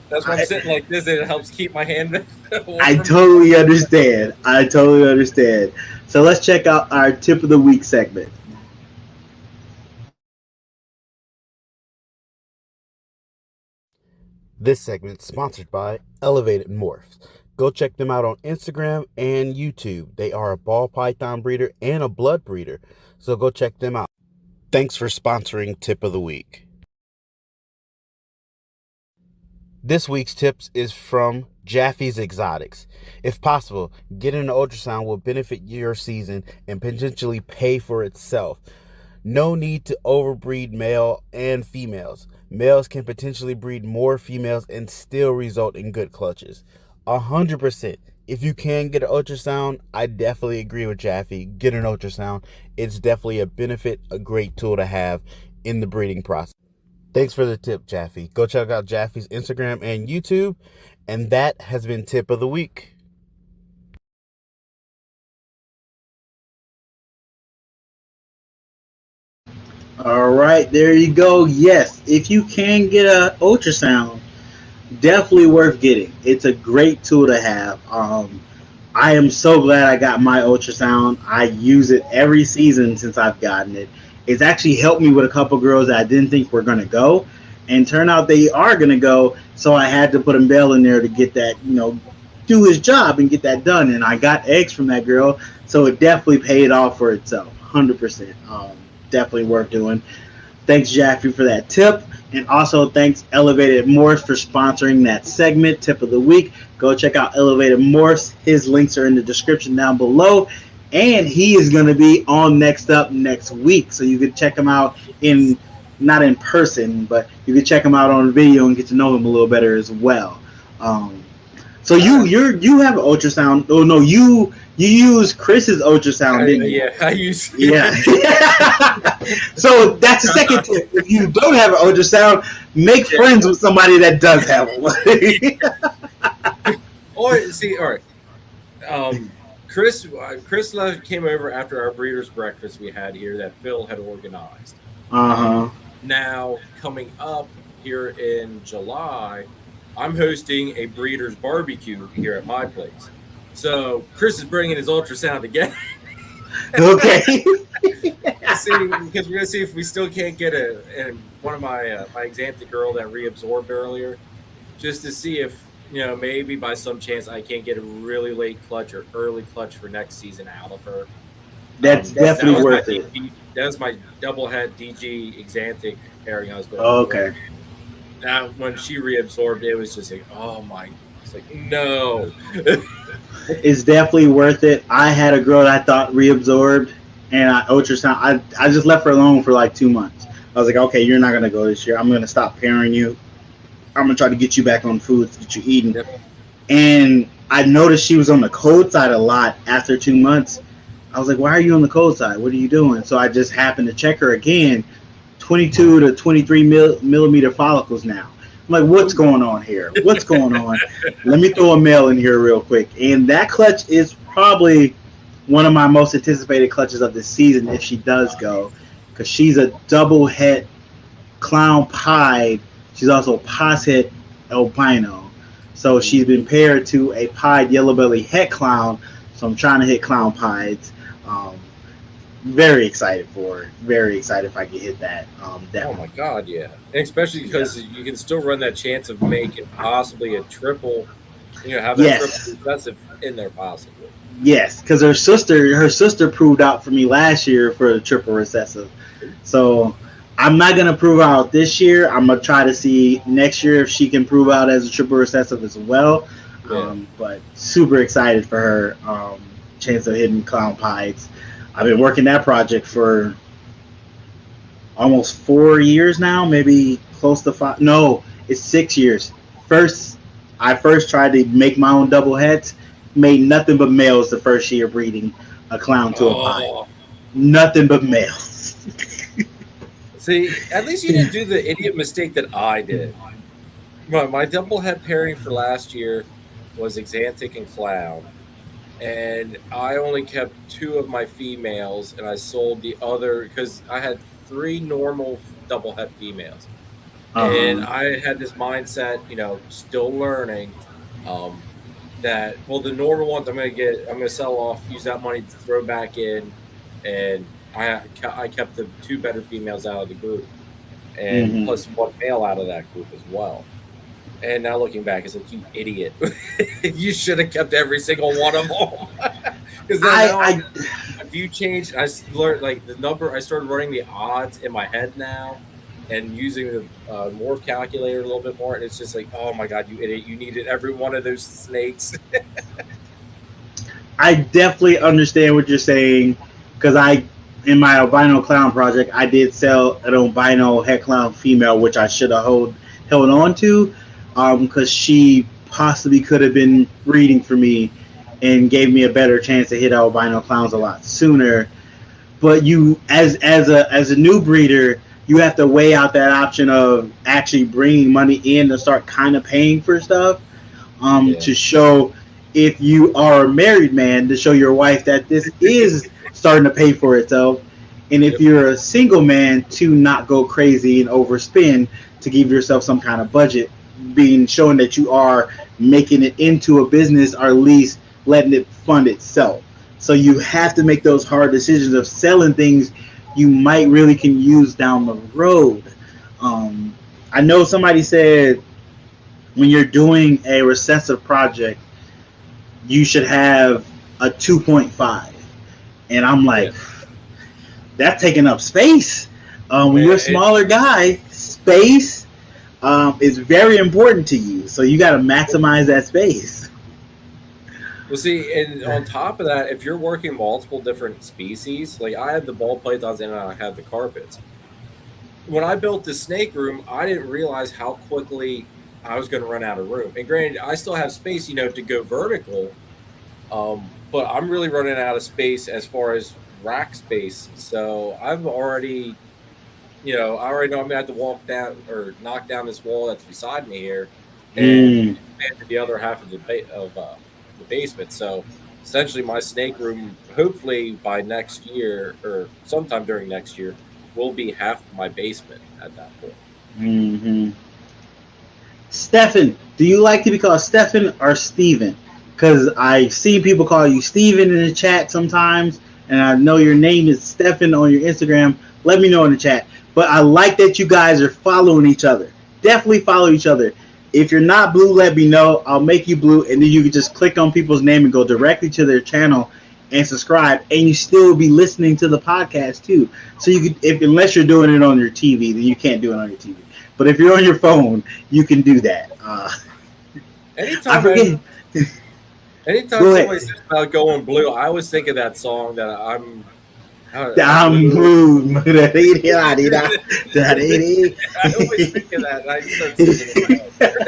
That's why I'm sitting like this, and it helps keep my hand. I totally understand. So let's check out our Tip of the Week segment. This segment is sponsored by Elevated Morphs. Go check them out on Instagram and YouTube. They are a ball python breeder and a blood breeder, so go check them out. Thanks for sponsoring Tip of the Week. This week's tips is from Jaffe's Exotics. If possible, getting an ultrasound will benefit your season and potentially pay for itself. No need to overbreed male and females. Males can potentially breed more females and still result in good clutches. 100%. If you can get an ultrasound, I definitely agree with Jaffe. Get an ultrasound. It's definitely a benefit, a great tool to have in the breeding process. Thanks for the tip, Jaffe. Go check out Jaffe's Instagram and YouTube. And that has been Tip of the Week. All right, there you go. Yes, if you can get an ultrasound, definitely worth getting. It's a great tool to have. I am so glad I got my ultrasound. I use it every season since I've gotten it. It's actually helped me with a couple girls that I didn't think were going to go, and turn out they are going to go. So I had to put a male in there to get that, do his job and get that done. And I got eggs from that girl, so it definitely paid off for itself, 100%. Definitely worth doing. Thanks, Jaffe, for that tip. And also thanks Elevated Morphs for sponsoring that segment, Tip of the Week. Go check out Elevated Morphs. His links are in the description down below. And he is going to be on Next week. So you can check him out not in person, but you can check him out on video and get to know him a little better as well. So you have an ultrasound. Oh no, you use Chris's ultrasound, didn't you? Yeah, I use. Yeah. So that's the second tip. If you don't have an ultrasound, make friends with somebody that does have one. All right. Chris came over after our breeders' breakfast we had here that Phil had organized. Now coming up here in July, I'm hosting a breeders' barbecue here at my place. So Chris is bringing his ultrasound again. Okay. Because we're gonna see if we still can't get one of my Xanthic girl that reabsorbed earlier, just to see if maybe by some chance I can't get a really late clutch or early clutch for next season out of her. That's definitely worth it. That was my double head DG Exantic pairing I was going Oh, for. okay. Now, when she reabsorbed, it was just like, oh my, it's like, no. It's definitely worth it. I had a girl that I thought reabsorbed, and I ultrasound. I just left her alone for like 2 months. I was like, okay, you're not gonna go this year. I'm gonna stop pairing you. I'm gonna try to get you back on foods that you're eating. Yep. And I noticed she was on the cold side a lot after 2 months. I was like, why are you on the cold side? What are you doing? So I just happened to check her again. 22 to 23 millimeter follicles now. I'm like, what's going on here? What's going on? Let me throw a male in here real quick. And that clutch is probably one of my most anticipated clutches of the season if she does go, because she's a double het clown pied. She's also a pos het albino. So she's been paired to a pied yellow belly het clown. So I'm trying to hit clown pieds. Very excited for it. Very excited if I can hit that. Oh my God, yeah. And especially because you can still run that chance of making possibly a triple, have that triple recessive in there possibly. Yes, because her sister proved out for me last year for the triple recessive. So I'm not gonna prove out this year. I'm gonna try to see next year if she can prove out as a triple recessive as well. Yeah. But super excited for her chance of hitting clown pieds. I've been working that project for almost 4 years now, maybe close to 5. No, it's 6 years. I first tried to make my own double heads, made nothing but males the first year breeding a clown to a pied. Nothing but males. See, at least you didn't do the idiot mistake that I did. My double head pairing for last year was Exantic and Clown. And I only kept 2 of my females, and I sold the other because I had 3 normal double head females. And I had this mindset, still learning, that the normal ones I'm gonna sell off, use that money to throw back in, and I kept the 2 better females out of the group, and plus 1 male out of that group as well. And now looking back, it's like, you idiot. You should have kept every single one of them. Because then if you change, I learned the number, I started running the odds in my head now and using the morph calculator a little bit more. And it's just like, oh my God, you idiot. You needed every one of those snakes. I definitely understand what you're saying, because in my albino clown project, I did sell an albino het clown female, which I should have held on to. Because she possibly could have been breeding for me and gave me a better chance to hit albino clowns a lot sooner. But you, as a new breeder, you have to weigh out that option of actually bringing money in to start kind of paying for stuff, to show, if you are a married man, to show your wife that this is starting to pay for itself. And if you're a single man, to not go crazy and overspend, to give yourself some kind of budget, being shown that you are making it into a business, or at least letting it fund itself. So you have to make those hard decisions of selling things you might really can use down the road. I know somebody said when you're doing a recessive project, you should have a 2.5, and I'm like, that's taking up space. When you're a smaller guy, space is very important to you, so you got to maximize that space. Well, see, and on top of that, if you're working multiple different species, like I had the ball pythons and I had the carpets. When I built the snake room, I didn't realize how quickly I was going to run out of room. And granted, I still have space, to go vertical, but I'm really running out of space as far as rack space. So I've already... I already know I'm going to have to walk down or knock down this wall that's beside me here and expand to the other half of the basement. So essentially my snake room, hopefully by next year or sometime during next year, will be half my basement at that point. Stefan, do you like to be called Stefan or Steven? Because I see people call you Steven in the chat sometimes, and I know your name is Stefan on your Instagram. Let me know in the chat. But I like that you guys are following each other. Definitely follow each other. If you're not blue, let me know. I'll make you blue, and then you can just click on people's name and go directly to their channel and subscribe, and you still be listening to the podcast too. So you could, unless you're doing it on your TV, then you can't do it on your TV. But if you're on your phone, you can do that. Anytime somebody says about going blue, I always think of that song that I'm blue. I always think of that. And I start singing in my head.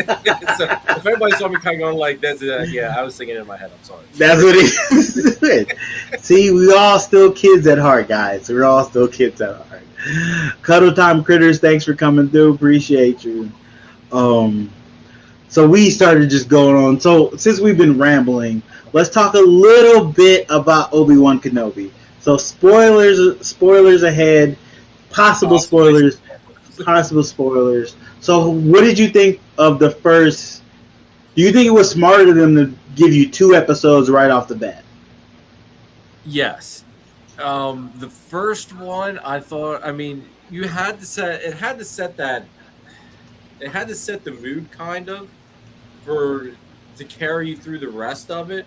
So if everybody saw me kind of going like this, yeah, I was singing in my head. I'm sorry. That's what it is. See, we all still kids at heart, guys. We're all still kids at heart. Cuddle Time Critters, thanks for coming through. Appreciate you. So we started just going on. So since we've been rambling, let's talk a little bit about Obi-Wan Kenobi. So spoilers ahead, possible spoilers. So what did you think of the first? Do you think it was smarter of them to give you 2 episodes right off the bat? Yes. The first one, I thought, I mean, it had to set the mood kind of to carry you through the rest of it.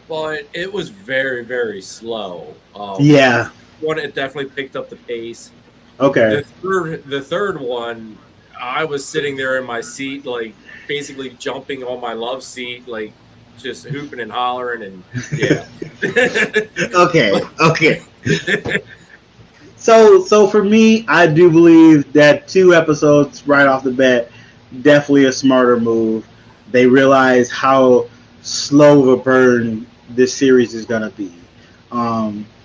But it was very, very slow. Yeah. One, it definitely picked up the pace. Okay. The third one, I was sitting there in my seat, like basically jumping on my love seat, like just hooping and hollering, and yeah. Okay. So for me, I do believe that 2 episodes right off the bat, definitely a smarter move. They realize how slow of a burn this series is gonna be.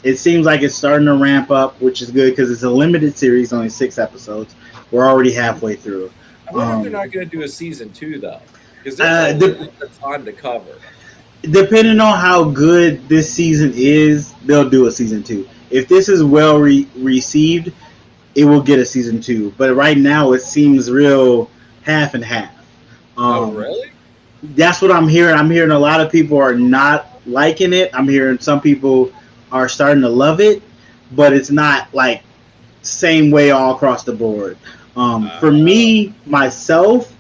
It seems like it's starting to ramp up, which is good because it's a limited series, only 6 episodes. We're already halfway through. I wonder if they're not going to do a season 2 though, because there's the time to cover. Depending on how good this season is, they'll do a season 2. If this is well received, it will get a season 2. But right now, it seems real half and half. Oh, really? That's what I'm hearing. I'm hearing a lot of people are not liking it. I'm hearing some people are starting to love it, but it's not like same way all across the board. For me, myself,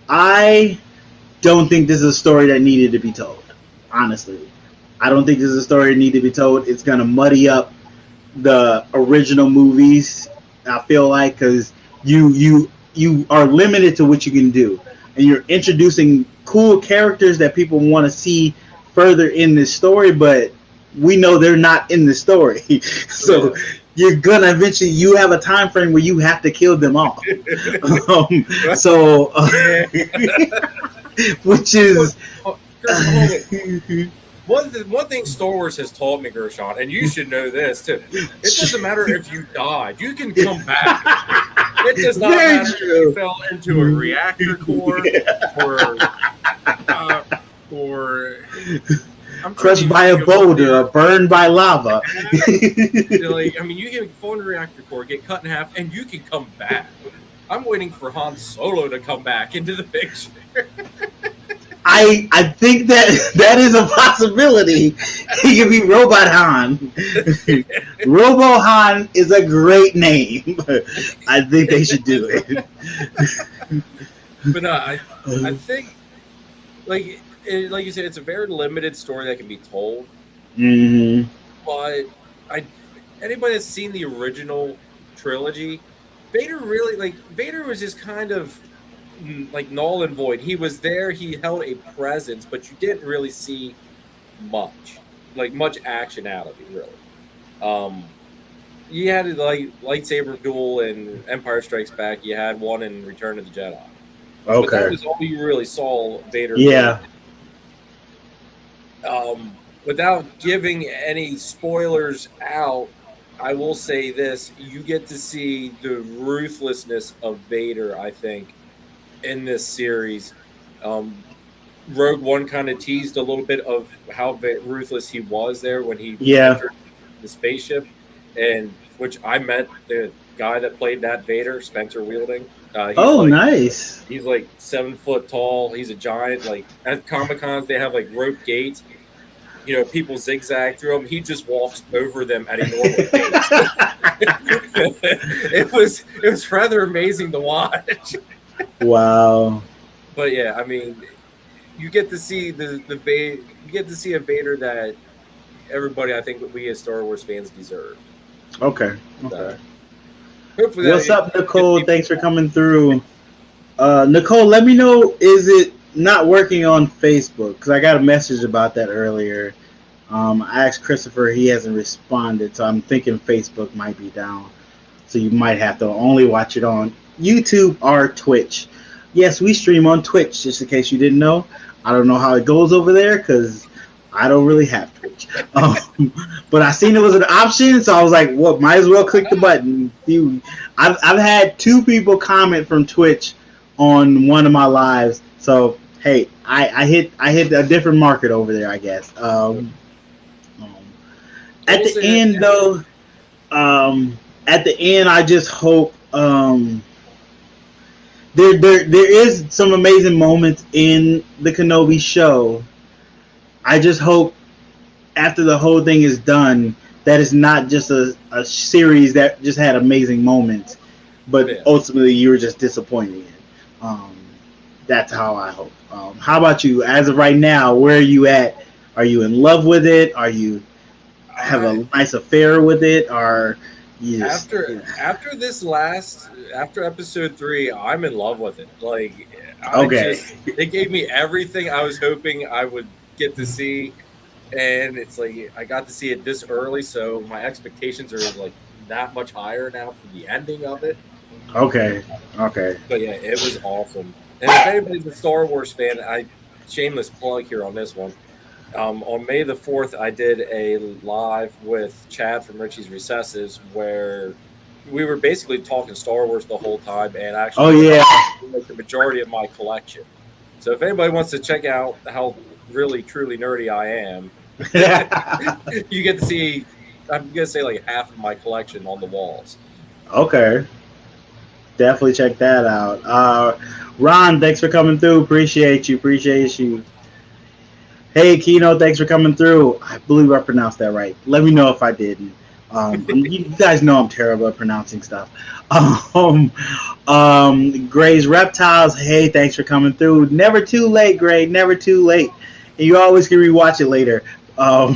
I don't think this is a story that needed to be told. Honestly, I don't think this is a story that needed to be told. It's gonna muddy up the original movies. I feel like because you are limited to what you can do, and you're introducing cool characters that people want to see further in this story, but we know they're not in the story. So you're gonna eventually, you have a time frame where you have to kill them all. Which is one thing Star Wars has taught me, Gershon, and you should know this too. It doesn't matter if you died; you can come back. It does not matter if you fell into a reactor core or crushed by a boulder or burned by lava. Like, I mean, you can fall in a reactor core, get cut in half, and you can come back. I'm waiting for Han Solo to come back into the picture. I think that is a possibility. He could be Robot Han. Robo Han is a great name. I think they should do it. But I think, like you said, it's a very limited story that can be told. Mm-hmm. But anybody that's seen the original trilogy, Vader was just kind of like null and void. He was there, he held a presence, but you didn't really see much action out of him, really. You had like lightsaber duel in Empire Strikes Back. You had one in Return of the Jedi. Okay, but that was all you really saw Vader. Yeah. Without giving any spoilers out, I will say this: you get to see the ruthlessness of Vader, I think, in this series. Rogue One kind of teased a little bit of how ruthless he was there when he entered the spaceship, and which I met the guy that played that Vader, Spencer Wielding. Nice. He's like 7 foot tall. He's a giant. Like at Comic-Cons, they have like rope gates. You know, people zigzag through them. He just walks over them at a normal pace. It was rather amazing to watch. Wow. But yeah, I mean, you get to see you get to see a Vader that everybody, I think, we as Star Wars fans deserved. Okay. So, Okay. hopefully What's up, that gives Nicole? people Thanks for coming through. Nicole, let me know, is it not working on Facebook? Because I got a message about that earlier. I asked Christopher, he hasn't responded, so I'm thinking Facebook might be down. So you might have to only watch it on YouTube or Twitch. Yes, we stream on Twitch, just in case you didn't know. I don't know how it goes over there because I don't really have Twitch. But I seen it was an option, so I was like, well, might as well click the button. I've had 2 people comment from Twitch on one of my lives. So hey, I hit a different market over there, I guess. At the end though, at the end, I just hope there is some amazing moments in the Kenobi show. I just hope after the whole thing is done that it's not just a series that just had amazing moments, but ultimately you were just disappointed in. That's how I hope. How about you? As of right now, where are you at? Are you in love with it? Are you have a nice affair with it? Or after episode 3, I'm in love with it. Like, it gave me everything I was hoping I would get to see, and it's like I got to see it this early, so my expectations are like that much higher now for the ending of it. Okay. But yeah, it was awesome. And if anybody's a Star Wars fan, shameless plug here on this one. On May the 4th, I did a live with Chad from Richie's Recessives where we were basically talking Star Wars the whole time, and actually like the majority of my collection. So if anybody wants to check out how really truly nerdy I am, you get to see, I'm gonna say, like half of my collection on the walls. Okay. Definitely check that out. Ron, thanks for coming through. Appreciate you. Hey, Kino, thanks for coming through. I believe I pronounced that right. Let me know if I didn't. You guys know I'm terrible at pronouncing stuff. Gray's Reptiles, hey, thanks for coming through. Never too late, Gray, never too late. And you always can rewatch it later. So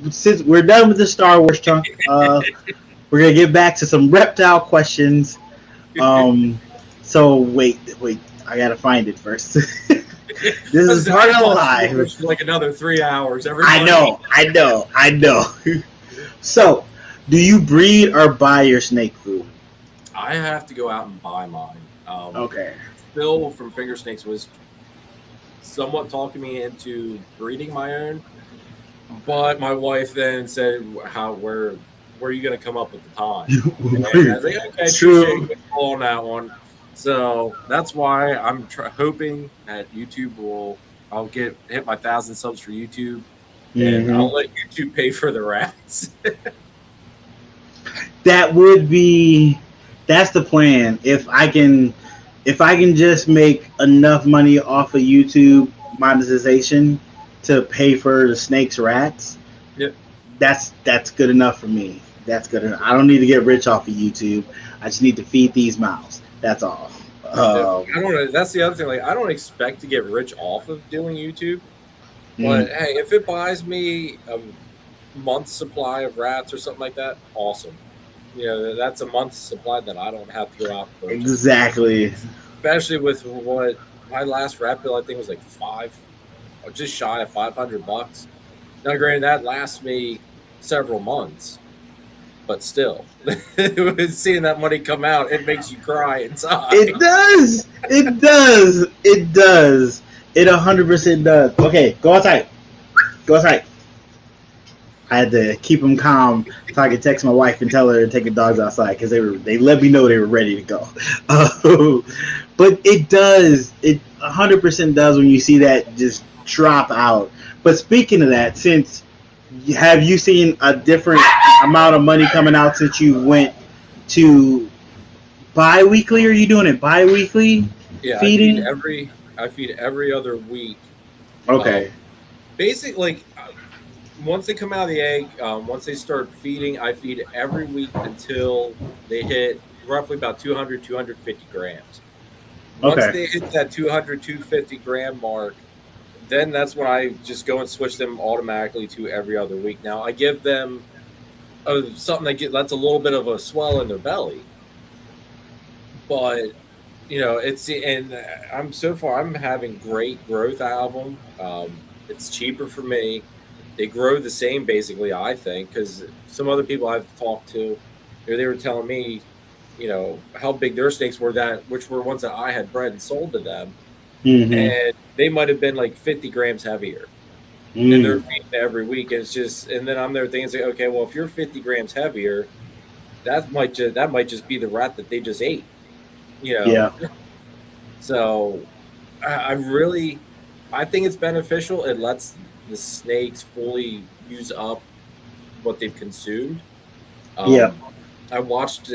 since we're done with the Star Wars chunk, we're going to get back to some reptile questions. So wait, I got to find it first. This is part of live. For like another 3 hours. Everybody. I know. So, do you breed or buy your snake food? I have to go out and buy mine. Okay. Phil from Finger Snakes was somewhat talking me into breeding my own, but my wife then said, where are you going to come up with the time? And I was like, okay, true on that one. So that's why I'm hoping that YouTube I'll hit my 1,000 subs for YouTube, and I'll let YouTube pay for the rats. That's the plan. If I can just make enough money off of YouTube monetization to pay for the snakes rats, yep, that's good enough for me. That's good enough. I don't need to get rich off of YouTube. I just need to feed these mouths. That's all. I don't know. That's the other thing. Like, I don't expect to get rich off of doing YouTube, but hey, if it buys me a month's supply of rats or something like that, awesome. That's a month's supply that I don't have to go out and purchase. Exactly. Especially with what my last rat bill, I think, was like just shy of $500. Now, granted, that lasts me several months. But still, seeing that money come out, it makes you cry inside. It does. It 100% does. Okay, go outside. I had to keep them calm so I could text my wife and tell her to take the dogs outside because they let me know they were ready to go. But it does. It 100% does when you see that just drop out. But speaking of that, have you seen a different amount of money coming out since you went to bi-weekly? Are you doing it bi-weekly? Yeah, feeding? I feed every other week. Okay. Basically, once they come out of the egg, once they start feeding, I feed every week until they hit roughly about 200, 250 grams. Once they hit that 200, 250 gram mark, then that's when I just go and switch them automatically to every other week. Now I give them something that's a little bit of a swell in their belly, but I'm having great growth out of them. It's cheaper for me. They grow the same basically, I think, because some other people I've talked to, they were telling me, how big their snakes were, which were ones that I had bred and sold to them. Mm-hmm. And they might have been like 50 grams heavier. And they're feeding every week. And then I'm there thinking, okay, well, if you're 50 grams heavier, that might just be the rat that they just ate. Yeah. So I think it's beneficial. It lets the snakes fully use up what they've consumed. I watched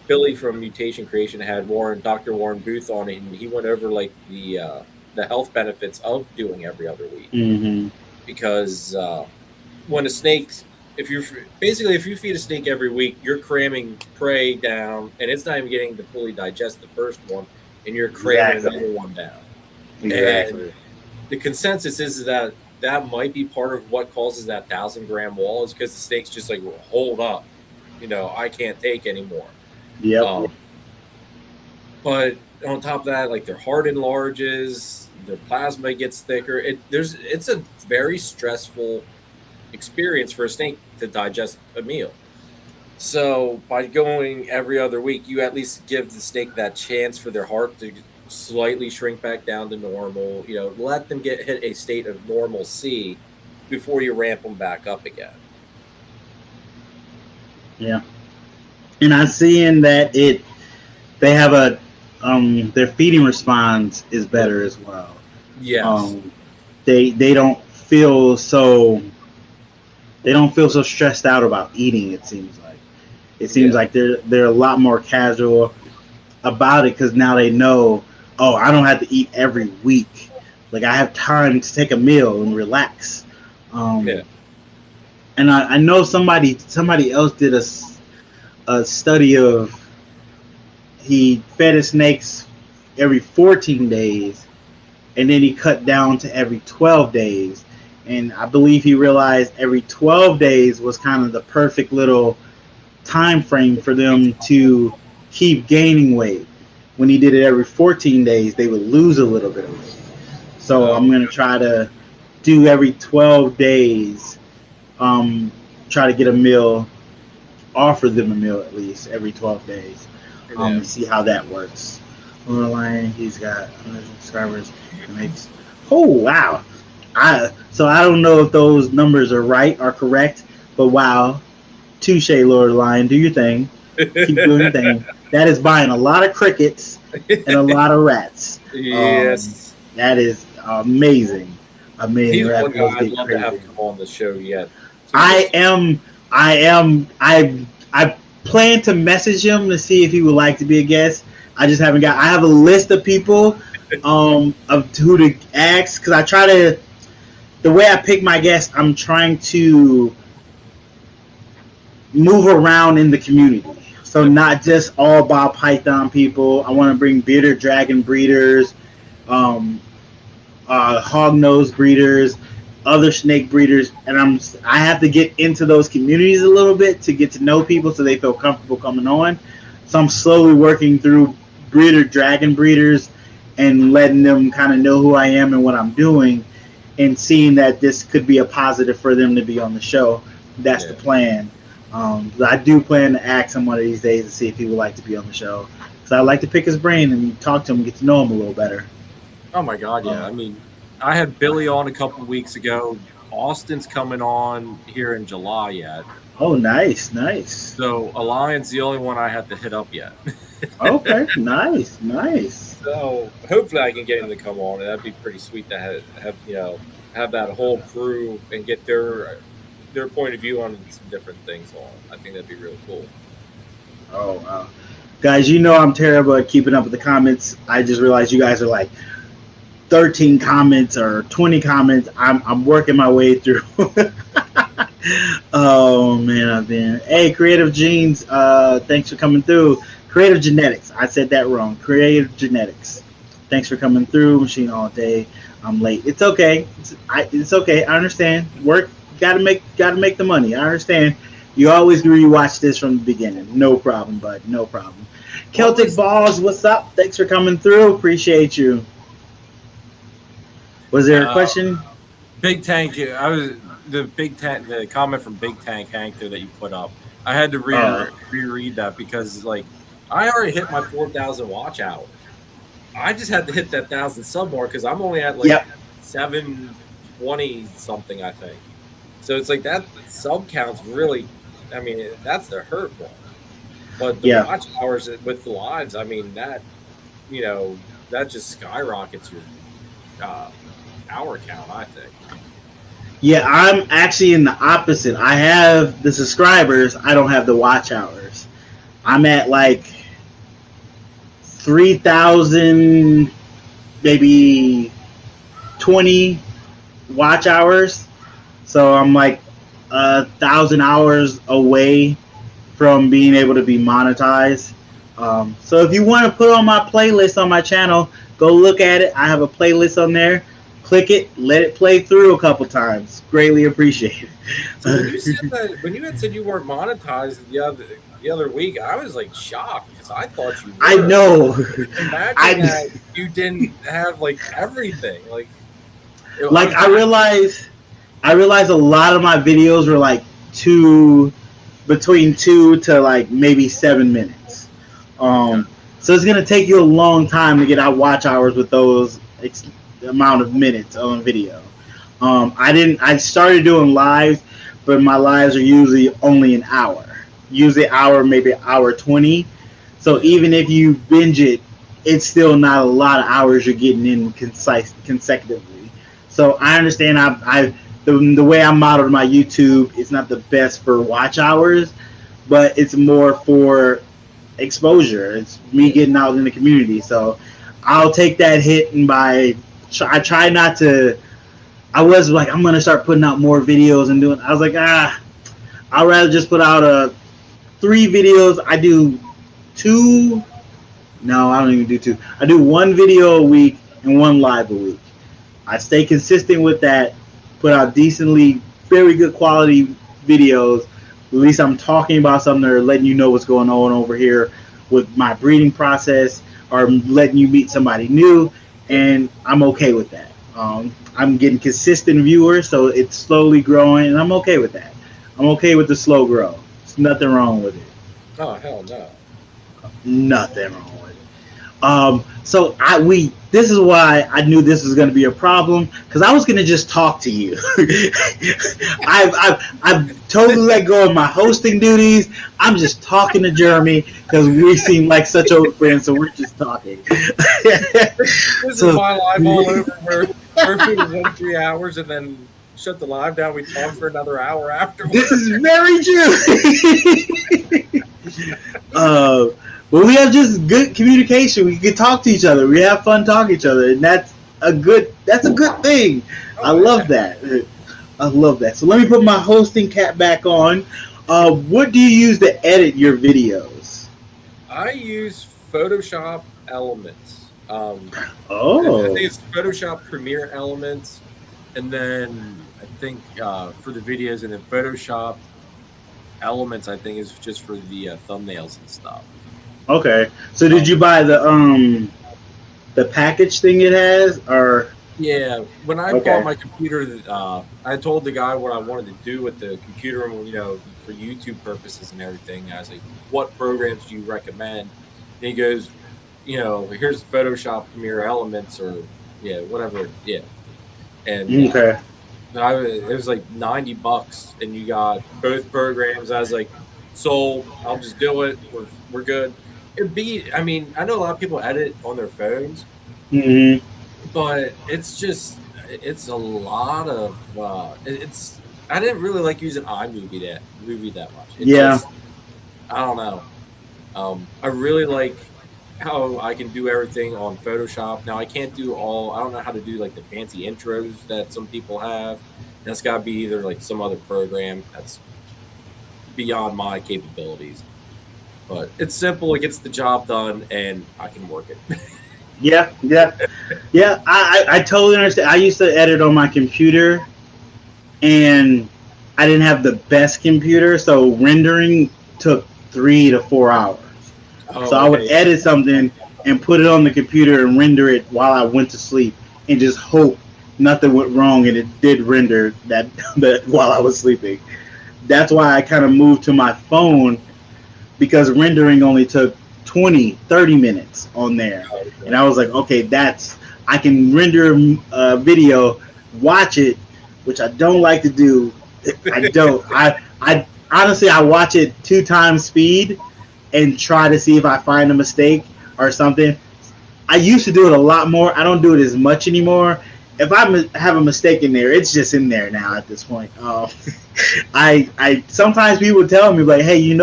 Billy from Mutation Creation had Dr. Warren Booth on it, and he went over like the health benefits of doing every other week. Mm-hmm. Because when a snake, if you feed a snake every week, you're cramming prey down, and it's not even getting to fully digest the first one, and you're cramming another one down. Exactly. And the consensus is that might be part of what causes that 1,000-gram wall, is because the snake's just like, hold up, I can't take anymore. Yep. But on top of that, like, their heart enlarges, their plasma gets thicker. It's a very stressful experience for a snake to digest a meal. So by going every other week, you at least give the snake that chance for their heart to slightly shrink back down to normal. Let them hit a state of normalcy before you ramp them back up again. Yeah. And I'm seeing that they have their feeding response is better as well. Yes. They don't feel so stressed out about eating. It seems like they're a lot more casual about it, because now they know, I don't have to eat every week. Like, I have time to take a meal and relax. And I know somebody else did a study of, he fed his snakes every 14 days, and then he cut down to every 12 days. And I believe he realized every 12 days was kind of the perfect little time frame for them to keep gaining weight. When he did it every 14 days, they would lose a little bit of weight. So I'm going to try to do every 12 days, try to get a meal, offer them a meal at least every 12 days, and see how that works. Lion, he's got 100 subscribers. Oh, wow. So I don't know if those numbers are right or correct, but wow. Touche, Lord Lion. Do your thing. Keep doing your thing. That is buying a lot of crickets and a lot of rats. Yes. That is amazing. He's one guy I'd love to have come on the show yet. I plan to message him to see if he would like to be a guest. I just haven't I have a list of people of who to ask, because the way I pick my guests, I'm trying to move around in the community. So not just all ball python people. I want to bring bearded dragon breeders, hognose breeders, other snake breeders, and I have to get into those communities a little bit to get to know people so they feel comfortable coming on. So I'm slowly working through bearded dragon breeders and letting them kind of know who I am and what I'm doing, and seeing that this could be a positive for them to be on the show. That's the plan. I do plan to ask him one of these days to see if he would like to be on the show. So I'd like to pick his brain and talk to him and get to know him a little better. Oh my God, yeah. I mean, I had Billy on a couple of weeks ago. Austin's coming on here in July yet. Oh, nice. So Alliance the only one I have to hit up yet. Okay, nice. So hopefully I can get him to come on, and that'd be pretty sweet to have that whole crew and get their point of view on some different things on. I think that'd be really cool. Oh, wow. Guys, I'm terrible at keeping up with the comments. I just realized you guys are like 13 comments or 20 comments. I'm working my way through. Oh, man, Hey, Creative Jeans, thanks for coming through. Creative Genetics. I said that wrong. Creative Genetics. Thanks for coming through. Machine all day. I'm late. It's okay. It's okay. I understand. Work. Gotta make the money. I understand. You always rewatch this from the beginning. No problem, bud. No problem. Celtic Balls, what's up? Thanks for coming through. Appreciate you. Was there a question? Big Tank. The comment from Big Tank Hank there that you put up. I had to reread that because like I already hit my 4,000 watch hours. I just had to hit that 1,000 sub mark because I'm only at like 720 something, I think. So it's like that sub count's really, I mean, that's the hurt one. But the watch hours with the lives, I mean, that, you know, that just skyrockets your hour count, I think. Yeah, I'm actually in the opposite. I have the subscribers. I don't have the watch hours. I'm at like 3,000, maybe 20 watch hours. So I'm like 1,000 hours away from being able to be monetized. So if you want to put on my playlist on my channel, go look at it. I have a playlist on there. Click it, let it play through a couple times. Greatly appreciate it. So when you had said you weren't monetized the other week, I was like shocked because I thought you were. I know. Imagine that you didn't have like everything. I realized a lot of my videos were like between 2 to like maybe 7 minutes. So it's gonna take you a long time to get out watch hours with those amount of minutes on video. I started doing lives, but my lives are usually only an hour. Usually an hour, maybe an hour 20. So even if you binge it, it's still not a lot of hours you're getting in consecutively. So I understand the way I modeled my YouTube is not the best for watch hours, but it's more for exposure. It's me getting out in the community. So I'll take that hit, and I try not to. I was like, I'm gonna start putting out more videos and doing. I was like, I'd rather just put out 3 videos. I do 2. No, I don't even do 2. I do 1 video a week and 1 live a week. I stay consistent with that. Put out decently, very good quality videos. At least I'm talking about something or letting you know what's going on over here with my breeding process, or letting you meet somebody new, and I'm okay with that. I'm getting consistent viewers, so it's slowly growing, and I'm okay with that. I'm okay with the slow grow. There's nothing wrong with it. Oh, hell no. Nothing wrong with it. So this is why I knew this was going to be a problem, because I was going to just talk to you. I've totally let go of my hosting duties. I'm just talking to Jeremy because we seem like such old friends, so we're just talking. This is my live all over where people run 3 hours and then shut the live down. We talk for another hour afterwards. This is very true. But we have just good communication. We can talk to each other. We have fun talking to each other, and that's a good thing. I love that. I love that. So let me put my hosting cap back on. What do you use to edit your videos? I use Photoshop Elements. I think it's Photoshop Premiere Elements, and then I think for the videos, and then Photoshop Elements, I think, is just for the thumbnails and stuff. Okay. So did you buy the package thing it has, or? Yeah. When I bought my computer, I told the guy what I wanted to do with the computer, you know, for YouTube purposes and everything. I was like, "What programs do you recommend?" And he goes, "You know, here's Photoshop Premiere Elements, or whatever." Yeah. And it was like $90, and you got both programs. I was like, "Sold. I'll just do it. We're good." I mean, I know a lot of people edit on their phones, but it's a lot of, I didn't really like using iMovie that much. I don't know. I really like how I can do everything on Photoshop. Now I can't do I don't know how to do like the fancy intros that some people have. That's got to be either like some other program that's beyond my capabilities. But it's simple. It gets the job done, and I can work it. Yeah. I totally understand. I used to edit on my computer, and I didn't have the best computer, so rendering took 3 to 4 hours. So I would edit something and put it on the computer and render it while I went to sleep, and just hope nothing went wrong, and it did render that while I was sleeping. That's why I kind of moved to my phone, because rendering only took 20-30 minutes on there. And I was like, okay, I can render a video, watch it, which I don't like to do. I honestly, I watch it 2 times speed and try to see if I find a mistake or something. I used to do it a lot more. I don't do it as much anymore. If I have a mistake in there, it's just in there now at this point. I sometimes people tell me like, hey, you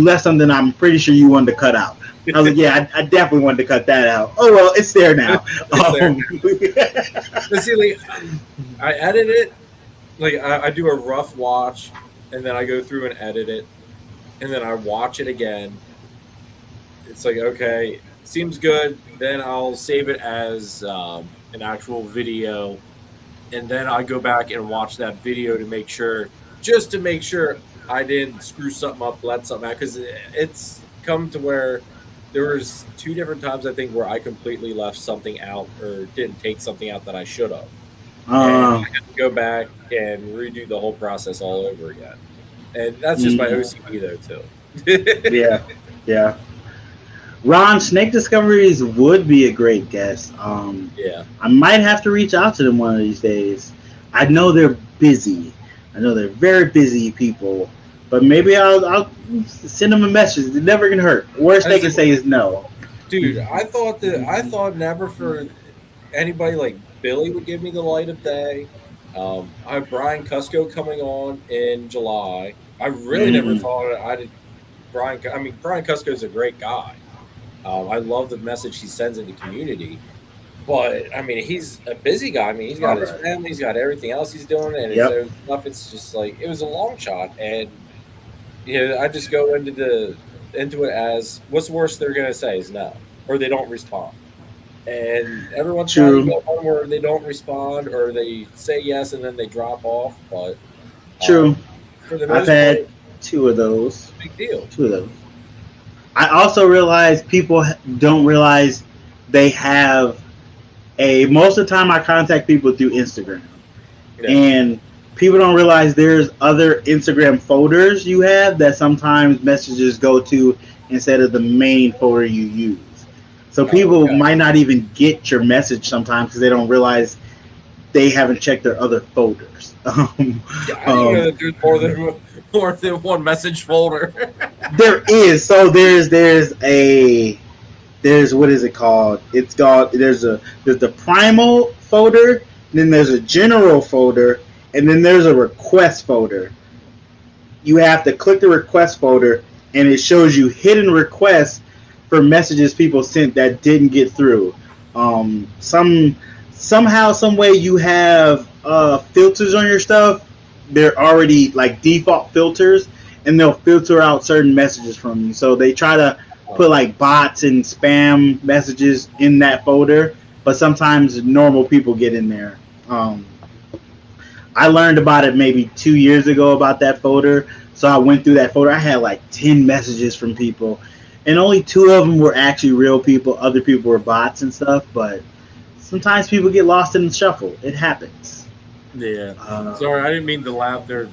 left something I'm pretty sure you wanted to cut out. I was like, yeah, I definitely wanted to cut that out. Oh, well, it's there now. See, like, I edit it. Like, I do a rough watch, and then I go through and edit it, and then I watch it again. It's like, okay, seems good. Then I'll save it as an actual video, and then I go back and watch that video to make sure I didn't screw something up, let something out, because it's come to where there was 2 different times I think where I completely left something out or didn't take something out that I should have. And I had to go back and redo the whole process all over again. And that's just my OCD though too. Yeah. Ron, Snake Discoveries would be a great guest. I might have to reach out to them one of these days. I know they're busy. I know they're very busy people, but maybe I'll send them a message. It's never gonna hurt. Worst they can say is no. Dude, I thought never for anybody like Billy would give me the light of day. I have Brian Cusco coming on in July. I really never thought I did. Brian Cusco is a great guy. I love the message he sends in the community. But I mean, he's a busy guy. I mean, he's got his family, he's got everything else he's doing, and his own stuff. It's just like it was a long shot, and I just go into it as what's the worst they're gonna say is no, or they don't respond. And every once in a while, you get one where they don't respond, or they say yes and then they drop off. But for the most I've had part, 2 of those. Big deal. 2 of those. I also realize people don't realize they have most of the time I contact people through Instagram. Yeah. And people don't realize there's other Instagram folders you have that sometimes messages go to instead of the main folder you use. So people might not even get your message sometimes because they don't realize they haven't checked their other folders. I didn't know that there's more than one message folder. There is. So there's what is it called? It's called there's the primal folder, then there's a general folder, and then there's a request folder. You have to click the request folder, and it shows you hidden requests for messages people sent that didn't get through. Somehow, some way you have filters on your stuff. They're already like default filters, and they'll filter out certain messages from you. So they try to put like bots and spam messages in that folder, but sometimes normal people get in there. I learned about it maybe 2 years ago about that folder, so I went through that folder. I had like 10 messages from people, and only 2 of them were actually real people. Other people were bots and stuff, but sometimes people get lost in the shuffle. It happens. Yeah. Sorry, I didn't mean to laugh there.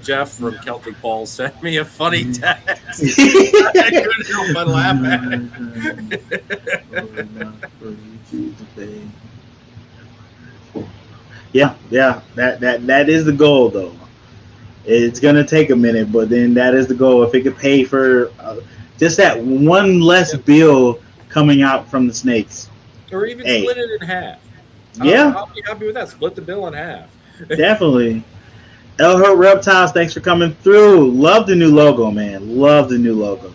Jeff from Celtic Balls sent me a funny text. I couldn't help but laugh at it. Yeah. That is the goal, though. It's gonna take a minute, but then that is the goal. If it could pay for just that one less bill coming out from the snakes, or even split it in half. I'll be happy with that. Split the bill in half. Definitely. El Hurt Reptiles, thanks for coming through. Love the new logo, man. Love the new logo.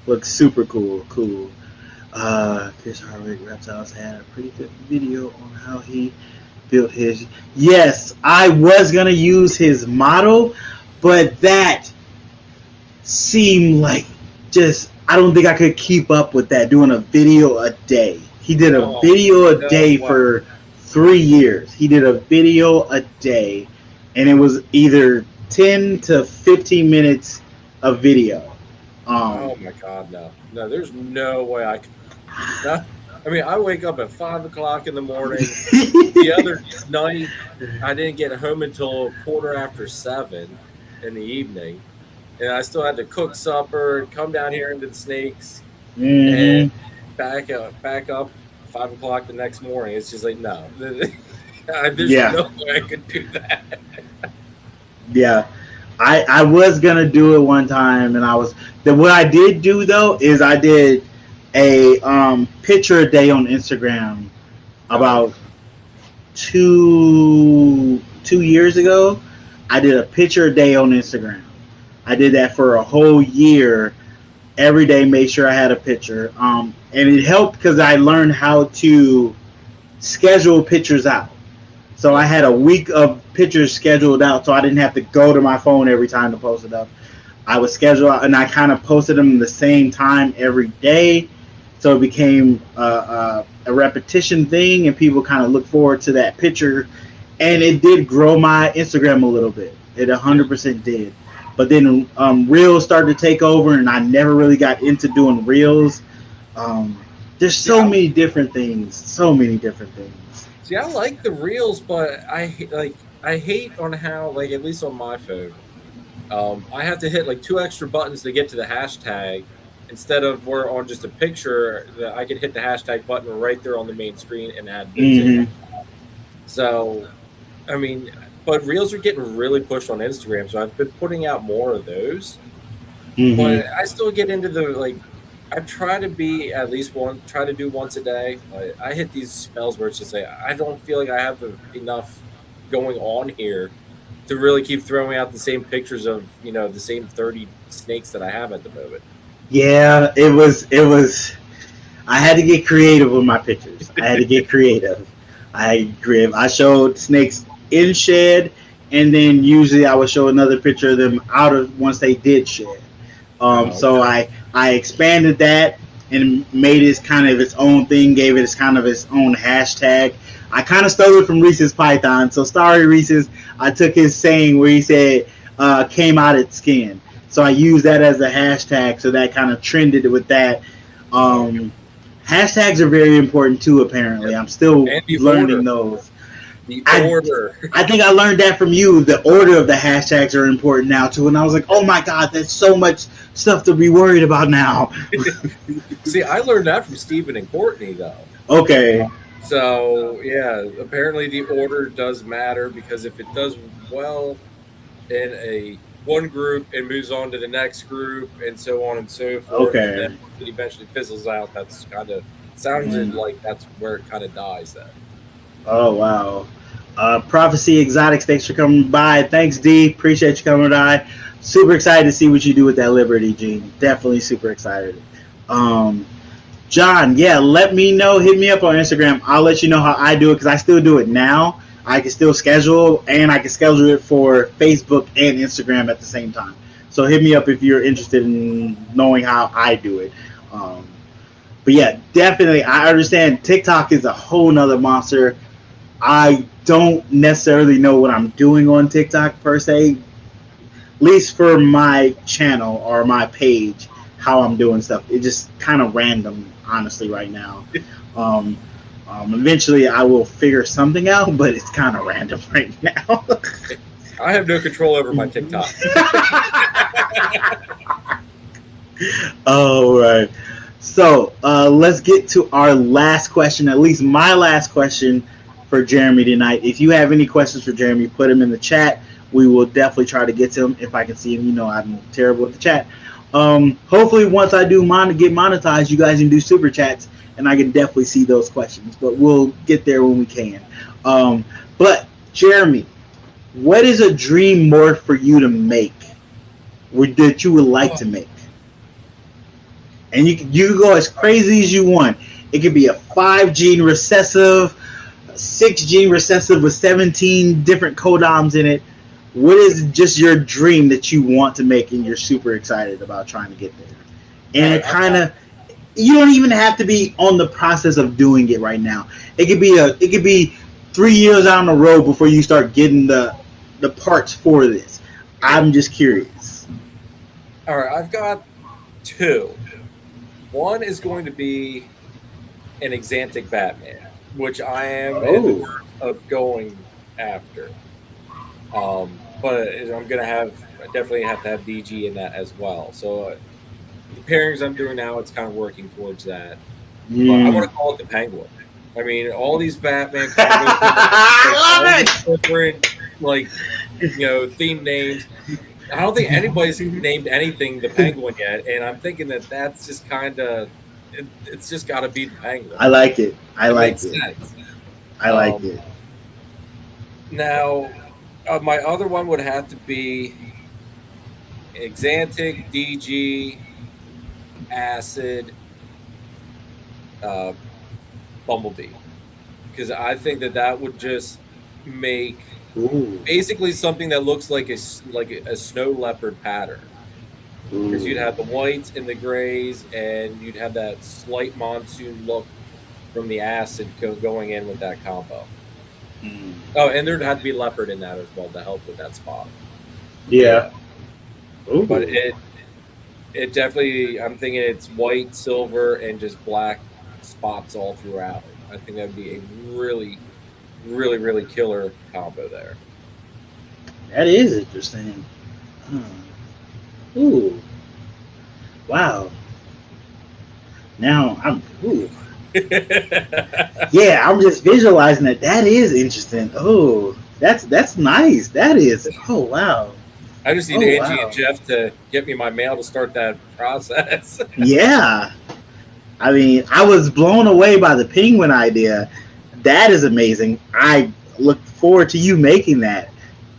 Looks super cool. Chris Harvick Reptiles had a pretty good video on how he built his. Yes, I was gonna use his model, but that seemed like just, I don't think I could keep up with that, doing a video a day. He did a video a day for 3 years. He did a video a day, and it was either 10 to 15 minutes of video. Oh my God, no, there's no way I could. No. I mean, I wake up at 5 o'clock in the morning. The other night, I didn't get home until 7:15 in the evening, and I still had to cook supper, come down here into the Snakes, and back up 5 o'clock the next morning. It's just like, no, there's no way I could do that. Yeah. I was gonna do it one time, and what I did do though is I did a picture a day on Instagram about 2 years ago. I did a picture a day on Instagram. I did that for a whole year. Every day, made sure I had a picture, and it helped because I learned how to schedule pictures out. So I had a week of pictures scheduled out, so I didn't have to go to my phone every time to post it up. I would schedule out, and I kind of posted them the same time every day, so it became a repetition thing, and people kind of look forward to that picture, and it did grow my Instagram a little bit. It 100% did. But then Reels started to take over, and I never really got into doing Reels. There's so many different things. See, I like the Reels, but I hate on how, like, at least on my phone, I have to hit like 2 extra buttons to get to the hashtag, instead of where on just a picture that I could hit the hashtag button right there on the main screen and add music. So, I mean, but Reels are getting really pushed on Instagram, so I've been putting out more of those. But I still get into I try to be at least try to do once a day. I hit these spells where it's just like, I don't feel like I have enough going on here to really keep throwing out the same pictures of, the same 30 snakes that I have at the moment. Yeah, it was. I had to get creative with my pictures. I showed snakes in shed, and then usually I would show another picture of them out of once they did shed. So I expanded that and made it kind of its own thing, gave it kind of its own hashtag. I kind of stole it from Reese's Python. So sorry, Reese's. I took his saying where he said, came out its skin. So I used that as a hashtag. So that kind of trended with that. Hashtags are very important too, apparently. I'm still learning those. The order. I think I learned that from you. The order of the hashtags are important now too. And I was like, oh my God, there's so much stuff to be worried about now. See, I learned that from Stephen and Courtney though. Okay. So yeah, apparently the order does matter, because if it does well in one group and moves on to the next group and so on and so forth, and then it eventually fizzles out, that's kind of sounded like that's where it kind of dies then. Oh wow. Prophecy Exotics, thanks for coming by. Thanks, D. Appreciate you coming by. Super excited to see what you do with that Liberty gene. Definitely super excited. John, let me know. Hit me up on Instagram. I'll let you know how I do it, because I still do it now. I can still schedule, and I can schedule it for Facebook and Instagram at the same time. So hit me up if you're interested in knowing how I do it. But yeah, definitely, I understand TikTok is a whole nother monster. I don't necessarily know what I'm doing on TikTok per se, at least for my channel or my page, how I'm doing stuff. It's just kind of random, honestly, right now. Eventually I will figure something out, but it's kind of random right now. I have no control over my TikTok. All right. So let's get to our last question, at least my last question for Jeremy tonight. If you have any questions for Jeremy, put them in the chat. We will definitely try to get to them. If I can see them, I'm terrible with the chat. Hopefully once I do get monetized, you guys can do super chats, and I can definitely see those questions. But we'll get there when we can. But Jeremy, what is a dream morph for you to make, that you would like to make? And you can go as crazy as you want. It could be a 5-gene recessive, 6-gene recessive with 17 different codoms in it. what is just your dream that you want to make and you're super excited about trying to get there? And it kind of, you don't even have to be on the process of doing it right now. It could be 3 years down the road before you start getting the parts for this. I'm just curious. All right, I've got two. One is going to be an Exantic Batman, which I am in the work of going after. But I'm gonna definitely have to have DG in that as well. So the pairings I'm doing now, it's kind of working towards that. But I want to call it the Penguin. I mean, all these Batman different, themed names. I don't think anybody's named anything the Penguin yet, and I'm thinking that's just kind of it's just got to be the Penguin. I like it. I like it. Now, my other one would have to be Exantic, DG, Acid, Bumblebee, because I think that would just make basically something that looks like a snow leopard pattern. Because you'd have the whites and the grays, and you'd have that slight monsoon look from the Acid going in with that combo. Oh, and there'd have to be leopard in that as well to help with that spot. Yeah. But it definitely, I'm thinking it's white, silver, and just black spots all throughout. I think that'd be a really, really, really killer combo there. That is interesting. Ooh. Wow. Now I'm yeah, I'm just visualizing it. That is interesting. Oh, that's nice. That is. Oh, wow. I just need Angie and Jeff to get me my mail to start that process. Yeah. I mean, I was blown away by the Penguin idea. That is amazing. I look forward to you making that.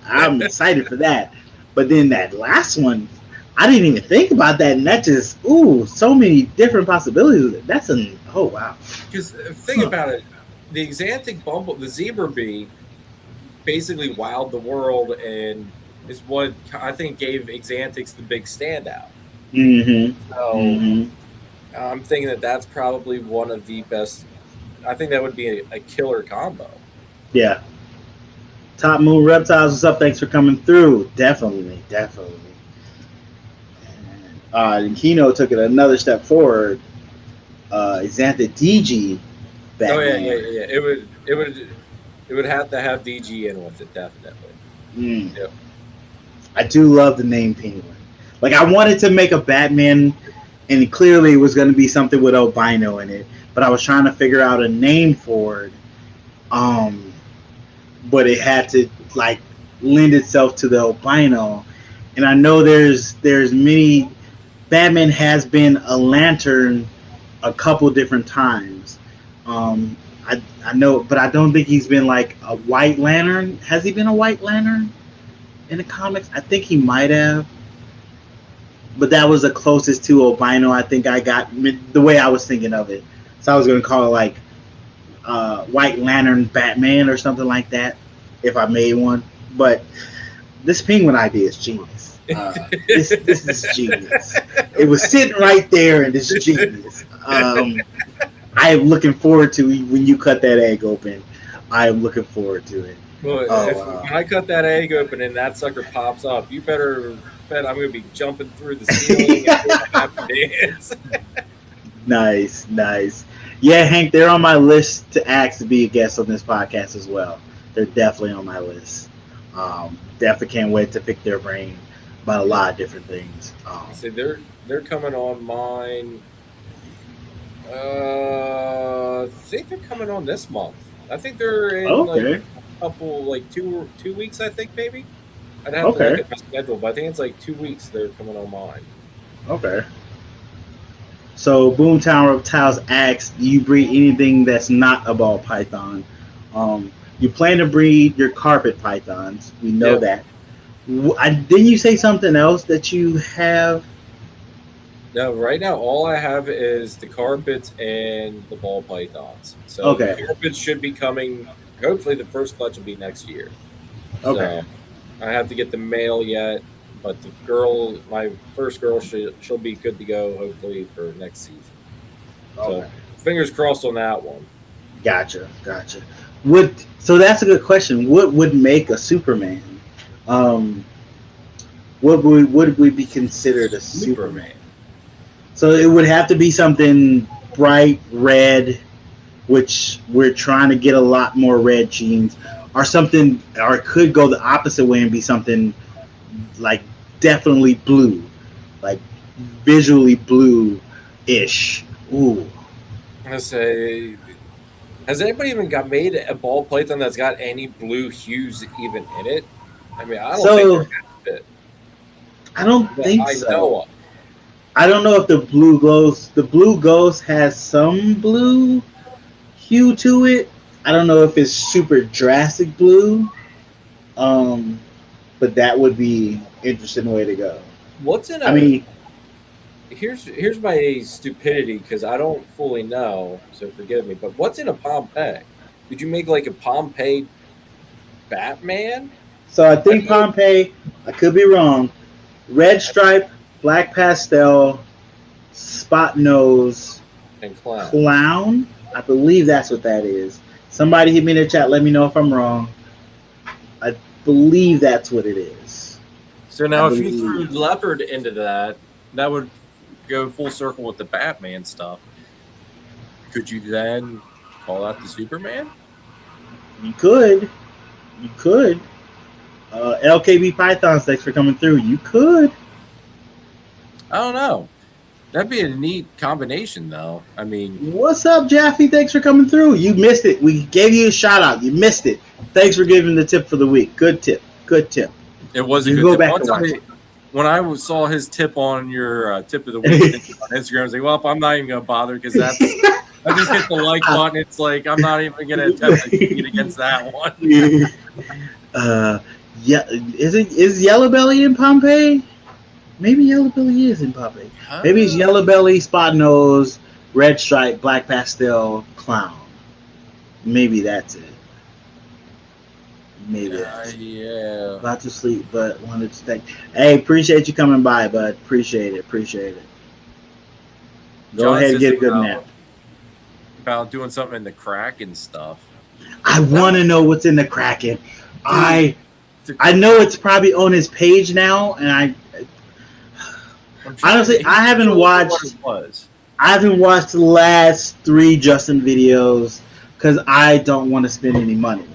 I'm excited for that. But then that last one, I didn't even think about that, and that just so many different possibilities. Oh wow. Because think about it, the Exantic the Zebra Bee, basically wowed the world and is what I think gave Exantics the big standout. So I'm thinking that's probably one of the best. I think that would be a killer combo. Yeah. Top Moon Reptiles, what's up? Thanks for coming through. Definitely. And Kino took it another step forward. Exantic DG. Batman. Oh yeah. It would have to have DG in with it, definitely. Yep. I do love the name Penguin. Like, I wanted to make a Batman, and clearly it was going to be something with albino in it, but I was trying to figure out a name for it. But it had to lend itself to the albino, and I know there's many. Batman has been a lantern a couple different times. I know, but I don't think he's been like a White Lantern. Has he been a White Lantern in the comics? I think he might have, but that was the closest to albino I think I got, the way I was thinking of it. So I was going to call it White Lantern Batman or something like that if I made one. But this Penguin idea is genius. This is genius. It was sitting right there, and it's genius. I am looking forward to when you cut that egg open. I am looking forward to it. Well, if I cut that egg open and that sucker pops up, you better bet I'm going to be jumping through the ceiling and happy dance. Nice. Yeah, Hank, they're on my list to ask to be a guest on this podcast as well. They're definitely on my list. Definitely can't wait to pick their brain about a lot of different things. So they're coming on mine. I think they're coming on this month. I think they're in a couple, 2 weeks. I think maybe. I'd have to look at my schedule, but I think it's 2 weeks they're coming on mine. Okay. So Boomtown Reptiles asks, do you breed anything that's not a ball python? You plan to breed your carpet pythons. We know that. Didn't you say something else that you have? No, right now all I have is the carpets and the ball pythons. So the carpets should be coming. Hopefully, the first clutch will be next year. Okay. I have to get the male yet, but the girl, my first girl, she'll be good to go hopefully for next season. Okay. So fingers crossed on that one. Gotcha. So that's a good question. What would make a Superman? Um, would we be considered a Superman? So it would have to be something bright red, which we're trying to get a lot more red genes, or something, or it could go the opposite way and be something like definitely blue, like visually blue-ish. Ooh. I'm gonna say, has anybody even made a ball python that's got any blue hues even in it? I mean, I don't think there has I don't think I so. know of. I don't know if the blue ghost has some blue hue to it. I don't know if it's super drastic blue. But that would be interesting way to go. What's in a? I mean, here's my stupidity because I don't fully know, so forgive me. But what's in a Pompeii? Could you make like a Pompeii Batman? so I think Pompeii. I could be wrong. Red stripe, black pastel, spot nose, And clown. clown. I believe that's what that is. Somebody hit me in the chat. Let me know if I'm wrong. I believe that's what it is. So now, if you threw leopard into that, that would go full circle with the Batman stuff. Could you then call out the Superman? You could. LKB Pythons, thanks for coming through. You could. I don't know. That'd be a neat combination, though. I mean, what's up, Jaffe? Thanks for coming through. You missed it. We gave you a shout out. You missed it. Thanks for giving the tip for the week. Good tip. It was a good tip. When I saw his tip on your tip of the week on Instagram, I was like, well, I'm not even going to bother because I just hit the like button. It's like, I'm not even going to attempt to compete against that one. Yeah, is Yellow Belly in Pompeii? Maybe Yellow Belly is in Pompeii. Maybe it's Yellow Belly, Spot Nose, Red Stripe, Black Pastel, Clown. Maybe that's it. Yeah. About to sleep, but wanted to thank. Hey, appreciate you coming by, bud. Appreciate it. Go ahead and get a good nap. About doing something in the Kraken stuff. I want to know what's in the Kraken. I know it's probably on his page now, and honestly, I haven't watched the last 3 Justin videos because I don't want to spend any money.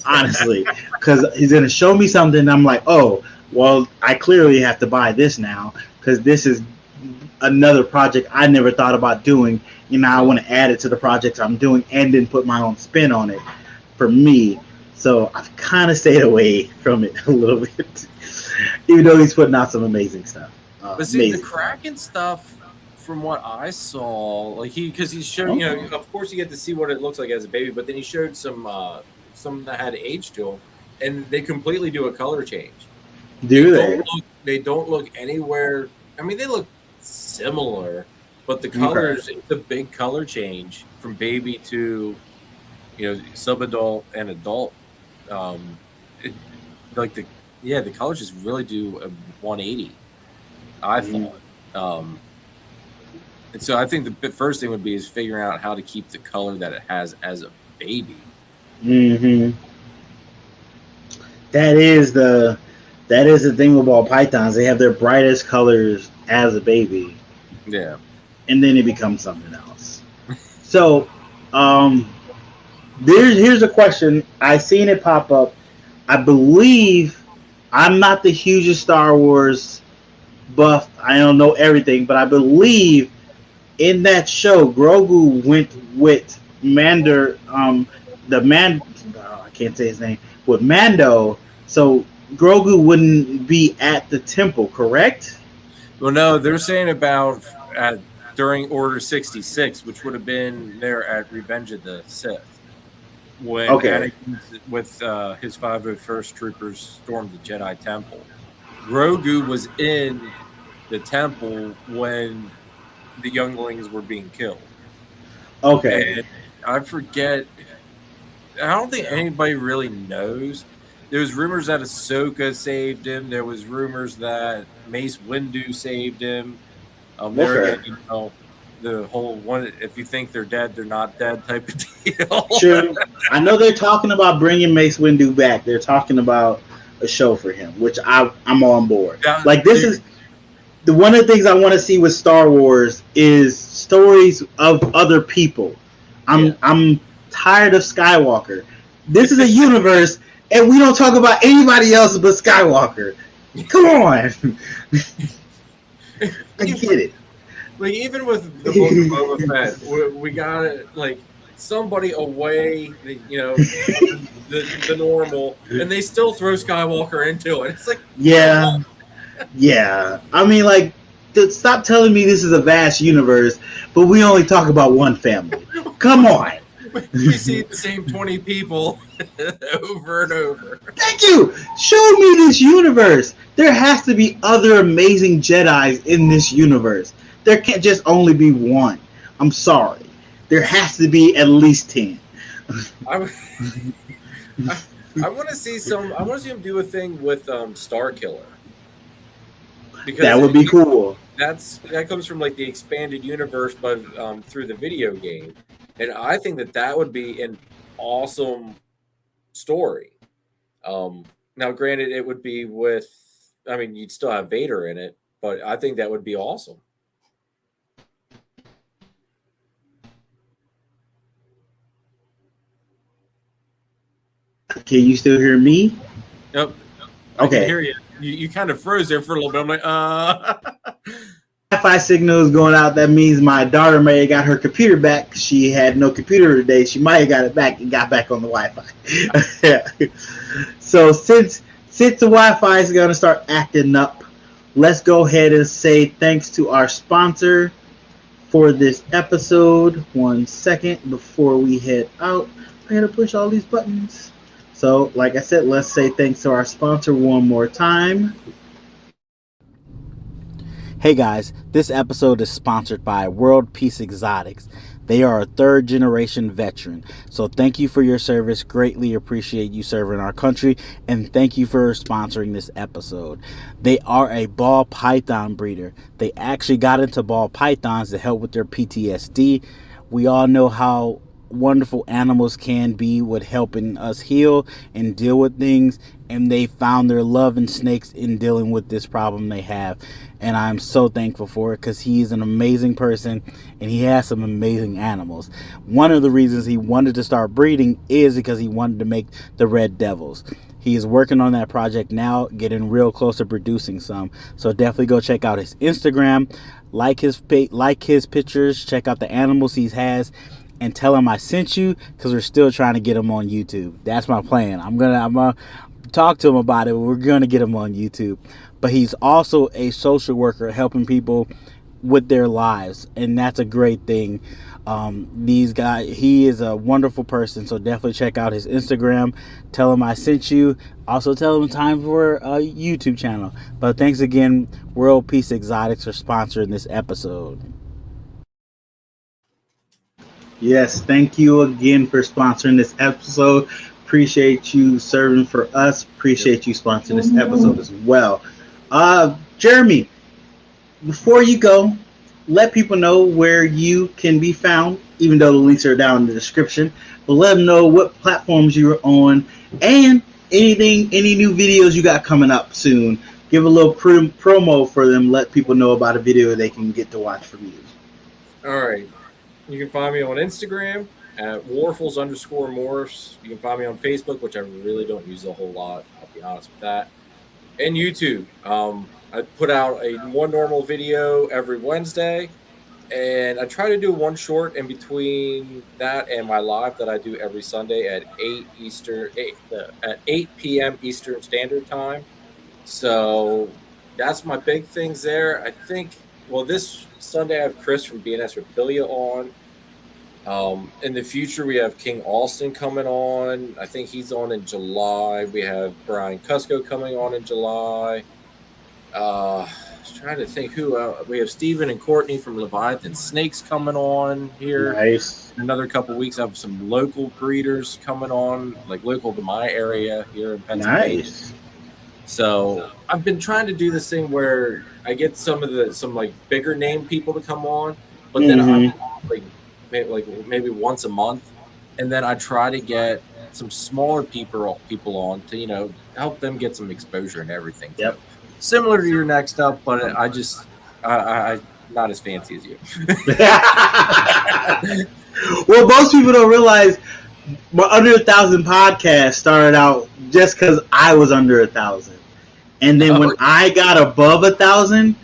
Honestly, because he's gonna show me something, and I'm like, oh, well, I clearly have to buy this now because this is another project I never thought about doing. You know, I want to add it to the projects I'm doing and then put my own spin on it for me. So I've kind of stayed away from it a little bit, even though he's putting out some amazing stuff. But see, the Kraken stuff, from what I saw, like because he showed, you know, of course you get to see what it looks like as a baby, but then he showed some that had age to them, and they completely do a color change. They don't look anywhere. I mean, they look similar, but the colors, it's a big color change from baby to, you know, subadult and adult. The colors just really do a 180. I thought. And so I think the first thing would be is figuring out how to keep the color that it has as a baby. Mm-hmm. That is the thing with ball pythons. They have their brightest colors as a baby. Yeah. And then it becomes something else. So, here's a question. I seen it pop up. I believe I'm not the hugest Star Wars buff. I don't know everything, but I believe in that show, Grogu went with I can't say his name, with Mando, so Grogu wouldn't be at the temple, correct? Well, no, they're saying about during Order 66, which would have been there at Revenge of the Sith, when Anakin with his 501st troopers stormed the Jedi Temple. Grogu was in the temple when the younglings were being killed. Okay. And I forget. I don't think anybody really knows, There was rumors that Ahsoka saved him. There was rumors that Mace Windu saved him. There Okay. again, the whole one. If you think they're dead, they're not dead type of deal. True. I know they're talking about bringing Mace Windu back. They're talking about a show for him, which I'm on board. Like this is one of the things I want to see with Star Wars is stories of other people. I'm tired of Skywalker. This is a universe, and we don't talk about anybody else but Skywalker. Come on. I get it. Like even with the book of Boba Fett, we got it like somebody away, the normal, and they still throw Skywalker into it. It's like yeah. I mean, like, stop telling me this is a vast universe, but we only talk about one family. Come on. We see the same 20 people over and over. Thank you. Show me this universe. There has to be other amazing Jedis in this universe. There can't just only be one. I'm sorry. There has to be at least 10. I want to see I want to see him do a thing with Star Killer. Because that would be cool. That comes from like the expanded universe, but through the video game. And I think that would be an awesome story. Now, granted, it would be you'd still have Vader in it, but I think that would be awesome. Can you still hear me? Yep. Okay. I can hear you. You kind of froze there for a little bit. I'm like, Wi-Fi signal is going out. That means my daughter may have got her computer back. She had no computer today. She might have got it back and got back on the Wi-Fi. So since the Wi-Fi is going to start acting up, let's go ahead and say thanks to our sponsor for this episode. 1 second before we head out. I got to push all these buttons. So, like I said, let's say thanks to our sponsor one more time. Hey guys, this episode is sponsored by World Peace Exotics. They are a 3rd generation veteran. So thank you for your service. Greatly appreciate you serving our country. And thank you for sponsoring this episode. They are a ball python breeder. They actually got into ball pythons to help with their PTSD. We all know how wonderful animals can be with helping us heal and deal with things, and they found their love in snakes in dealing with this problem they have, and I'm so thankful for it because he's an amazing person and he has some amazing animals. One of the reasons he wanted to start breeding is because he wanted to make the Red Devils. He is working on that project now, getting real close to producing some, so definitely go check out his Instagram, like his pictures, check out the animals he has, and tell him I sent you, because we're still trying to get him on YouTube. That's my plan. I'm gonna talk to him about it, but we're gonna get him on YouTube. But he's also a social worker helping people with their lives, and that's a great thing. He is a wonderful person, so definitely check out his Instagram. Tell him I sent you. Also tell him time for a YouTube channel. But thanks again, World Peace Exotics, for sponsoring this episode. Yes, thank you again for sponsoring this episode. Appreciate you serving for us. Appreciate you sponsoring this episode as well. Jeremy, before you go, let people know where you can be found, even though the links are down in the description. But let them know what platforms you're on and any new videos you got coming up soon. Give a little promo for them. Let people know about a video they can get to watch from you. All right. You can find me on Instagram at @Warfel's_Morphs. You can find me on Facebook, which I really don't use a whole lot, I'll be honest with that. And YouTube. I put out one normal video every Wednesday, and I try to do one short in between that and my live that I do every Sunday at 8 p.m. Eastern Standard Time. So that's my big things there. I think, this Sunday I have Chris from BNS Repilia on. In the future, we have King Alston coming on. I think he's on in July. We have Brian Cusco coming on in July. was trying to think who we have. Steven and Courtney from Leviathan Snakes coming on here. Nice. In another couple of weeks, I have some local breeders coming on, like local to my area here in Pennsylvania. Nice. So I've been trying to do this thing where I get some like bigger name people to come on, but then I'm like maybe once a month, and then I try to get some smaller people on to help them get some exposure and everything. Yep. Similar to your next up, but I not as fancy as you. Well, most people don't realize my Under 1,000 podcast started out just because I was under 1,000. And then when I got above 1,000,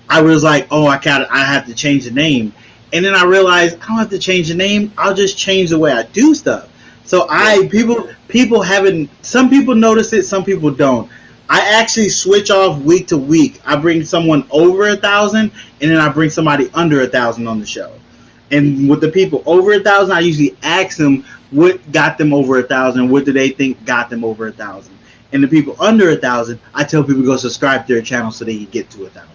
I was like, oh, I have to change the name. And then I realized I don't have to change the name. I'll just change the way I do stuff. So some people notice it, some people don't. I actually switch off week to week. I bring someone over 1,000, and then I bring somebody under 1,000 on the show. And with the people over 1,000, I usually ask them what got them over 1,000. What do they think got them over 1,000? And the people under 1,000, I tell people to go subscribe to their channel so they can get to 1,000.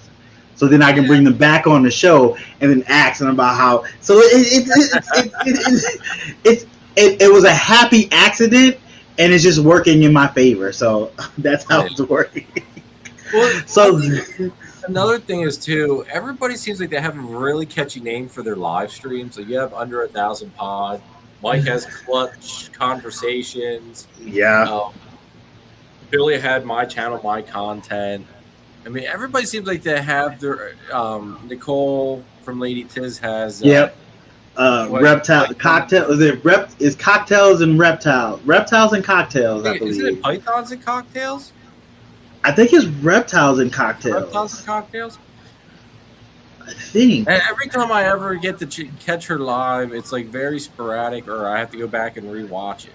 So then I can bring them back on the show and then ask them about how. So it was a happy accident, and it's just working in my favor. So that's how it's working. Well, so another thing is too, everybody seems like they have a really catchy name for their live stream. So you have Under 1,000 Pod. Mike has Clutch Conversations. Yeah. Billy had My Channel, My Content. I mean, everybody seems like they have their. Nicole from Lady Tiz has. Reptile cocktail. Is cocktails and reptiles and cocktails. I believe. Is it pythons and cocktails? I think it's reptiles and cocktails. Reptiles and cocktails. I think. And every time I ever get to catch her live, it's like very sporadic, or I have to go back and rewatch it.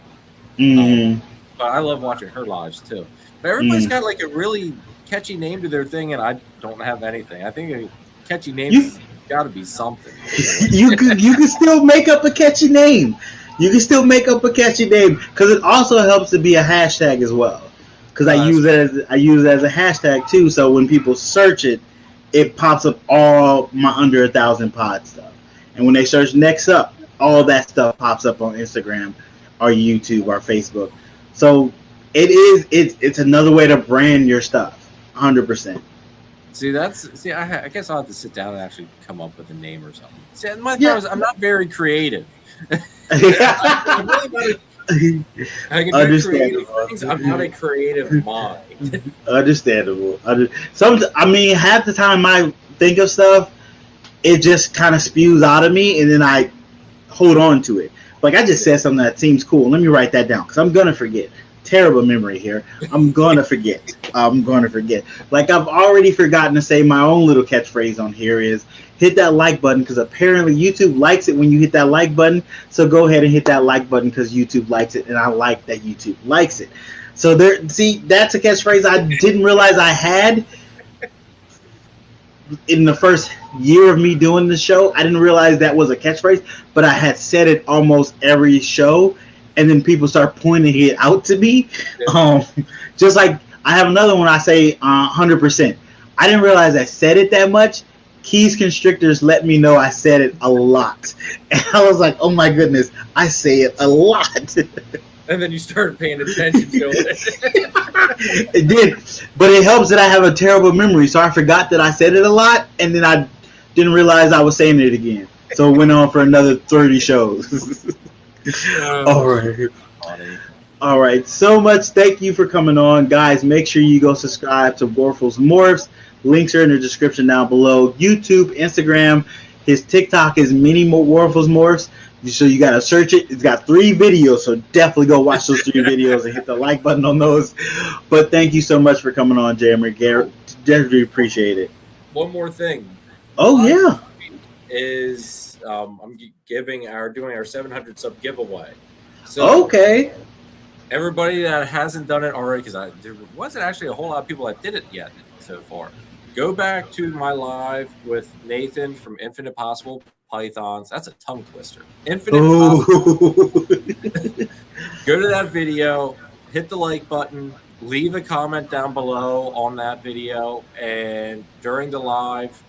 But I love watching her lives too. But everybody's got like a really catchy name to their thing, and I don't have anything. I think a catchy name has got to be something. You can still make up a catchy name. You can still make up a catchy name because it also helps to be a hashtag as well. Because I use it as a hashtag too. So when people search it, it pops up all my Under 1,000 Pod stuff. And when they search next up, all that stuff pops up on Instagram, or YouTube, or Facebook. So it's another way to brand your stuff, 100%. I guess I'll have to sit down and actually come up with a name or something. See, my thing is, I'm not very creative. I can do creative things. I'm not a creative mind. Understandable. Half the time I think of stuff, it just kind of spews out of me, and then I hold on to it. Like, I just said something that seems cool. Let me write that down because I'm going to forget. Terrible memory here. I'm going to forget. Like, I've already forgotten to say my own little catchphrase on here is hit that like button, because apparently YouTube likes it when you hit that like button. So go ahead and hit that like button because YouTube likes it, and I like that YouTube likes it. So that's a catchphrase I didn't realize I had in the first year of me doing the show. I didn't realize that was a catchphrase, but I had said it almost every show, and then people start pointing it out to me. Just like I have another one I say 100%. I didn't realize I said it that much. Keys Constrictors let me know I said it a lot. And I was like, oh my goodness, I say it a lot. And then you started paying attention to it. It did. But it helps that I have a terrible memory. So I forgot that I said it a lot, and then I didn't realize I was saying it again. So it went on for another 30 shows. All right. So much. Thank you for coming on. Guys, make sure you go subscribe to Warfel'S Morphs. Links are in the description down below. YouTube, Instagram. His TikTok is Mini Warfel'S Morphs. So you got to search it. It's got 3 videos. So definitely go watch those 3 videos and hit the like button on those. But thank you so much for coming on, Jeremy. Garrett. Definitely appreciate it. One more thing. Oh, yeah. Is I'm doing our 700 sub giveaway. So okay. Everybody that hasn't done it already, because there wasn't actually a whole lot of people that did it yet so far. Go back to my live with Nathan from Infinite Possible Pythons. That's a tongue twister. Infinite Possible. Go to that video, hit the like button, leave a comment down below on that video, and during the live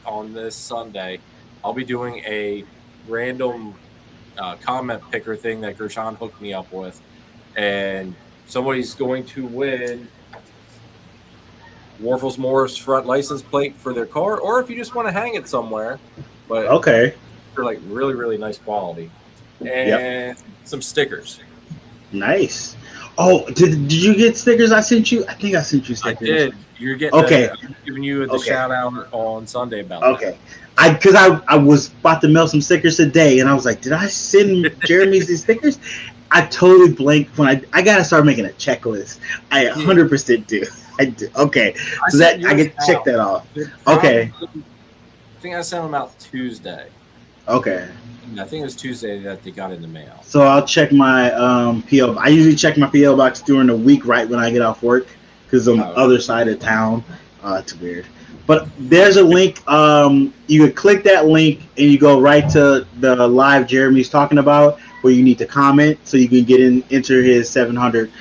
on this Sunday, I'll be doing a random comment picker thing that Gershon hooked me up with, and somebody's going to win Warfel's Morphs front license plate for their car, or if you just want to hang it somewhere, but Okay. they're like really, really nice quality, and some stickers. Nice. Oh, did you get stickers I sent you? I think I sent you stickers. I did. You're getting Okay. I'm giving you the shout out on Sunday about that. I was about to mail some stickers today, and I was like, did I send Jeremy these stickers? I totally blanked when I gotta start making a checklist. I 100% do. I do. Okay, so that I can check that off. Okay. I think I sent them out Tuesday. Okay. I think it was Tuesday that they got in the mail. So I'll check my PO. I usually check my PO box during the week, right when I get off work, because on the other side of town. It's weird. But there's a link. You could click that link and you go right to the live Jeremy's talking about, where you need to comment so you can get in, enter his 700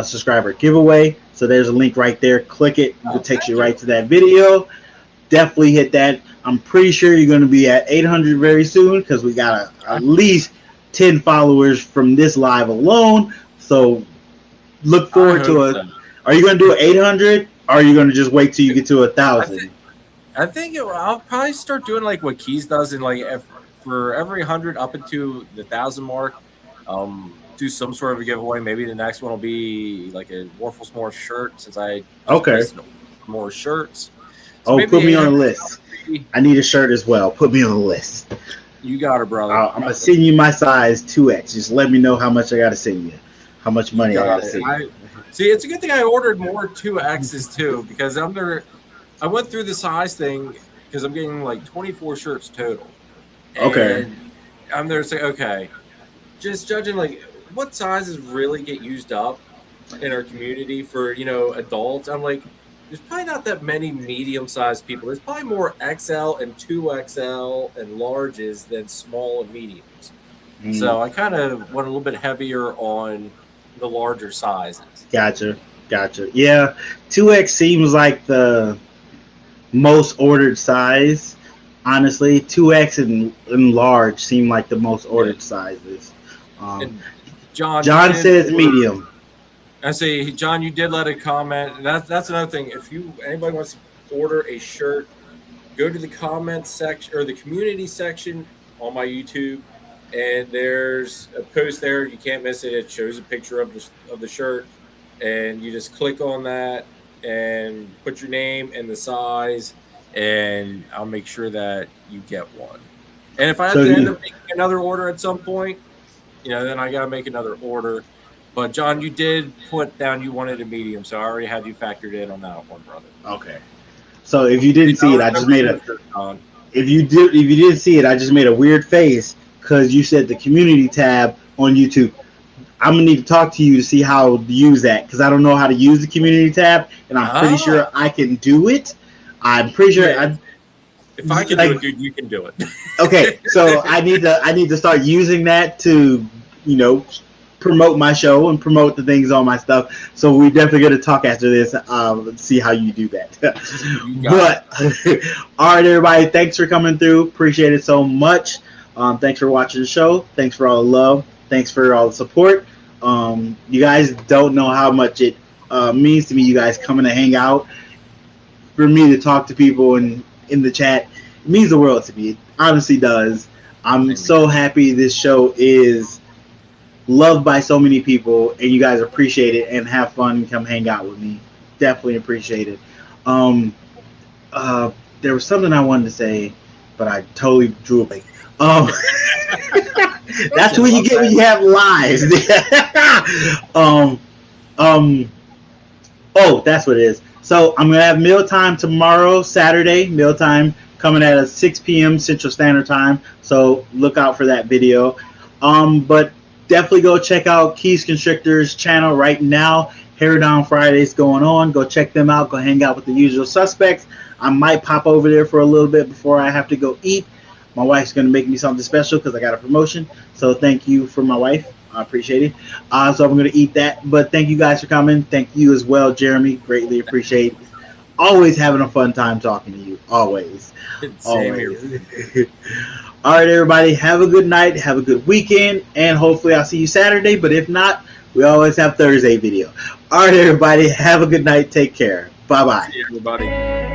subscriber giveaway. So there's a link right there. Click it. It takes you right to that video. Definitely hit that. I'm pretty sure you're going to be at 800 very soon, because we got at least 10 followers from this live alone. So look forward to it. Are you going to do 800? Or are you going to just wait till you get to 1,000? I think I'll probably start doing like what Keys does, and like for every 100 up into the 1,000 mark, do some sort of a giveaway. Maybe the next one will be like a Warfel's More shirt, since I more shirts. So put me on the list. I need a shirt as well. Put me on the list. You got it, brother. I'm gonna send you my size 2X. Just let me know how much I gotta send you. How much money I gotta send you. See, it's a good thing I ordered more 2Xs too, because I went through the size thing, because I'm getting like 24 shirts total. And I'm there to say, okay, just judging like what sizes really get used up in our community for, adults. I'm like, there's probably not that many medium-sized people. There's probably more XL and 2XL and larges than small and mediums. So I kind of went a little bit heavier on the larger sizes. Gotcha. Yeah, 2X seems like the most ordered size. Honestly, 2X and large seem like the most ordered sizes. John says medium. I say, John, you did let a comment. That's another thing. If anybody wants to order a shirt, go to the comment section or the community section on my YouTube, and there's a post there. You can't miss it. It shows a picture of the shirt, and you just click on that and put your name and the size, and I'll make sure that you get one. And if I have to end up making another order at some point, then I got to make another order. But John, you did put down you wanted a medium, so I already had you factored in on that one, brother. Okay. So if you didn't see it, I just made if you didn't see it, I just made a weird face because you said the community tab on YouTube. I'm gonna need to talk to you to see how to use that, because I don't know how to use the community tab, and I'm pretty sure I can do it. I'm pretty sure if I can do it, dude, you can do it. Okay, so I need to start using that to promote my show and promote the things on my stuff. So we definitely going to talk after this. See how you do that. All right, everybody, thanks for coming through. Appreciate it so much. Thanks for watching the show. Thanks for all the love. Thanks for all the support. You guys don't know how much it means to me. You guys coming to hang out, for me to talk to people in the chat. It means the world to me. It honestly does. I'm so happy this show is loved by so many people, and you guys appreciate it and have fun and come hang out with me. Definitely appreciate it. There was something I wanted to say, but I totally drew a blank. That's what you get when you have lives. Oh, that's what it is. So I'm gonna have mealtime tomorrow, Saturday. Mealtime coming at 6 p.m. Central Standard Time. So look out for that video. But definitely go check out Keys Constrictor's channel right now. Hair Down Fridays going on. Go check them out. Go hang out with the usual suspects. I might pop over there for a little bit before I have to go eat. My wife's going to make me something special because I got a promotion. So thank you for my wife. I appreciate it. So I'm going to eat that. But thank you guys for coming. Thank you as well, Jeremy. Greatly appreciate it. Always having a fun time talking to you. Always. Same here. All right, everybody. Have a good night. Have a good weekend. And hopefully I'll see you Saturday. But if not, we always have Thursday video. All right, everybody. Have a good night. Take care. Bye-bye. See you, everybody.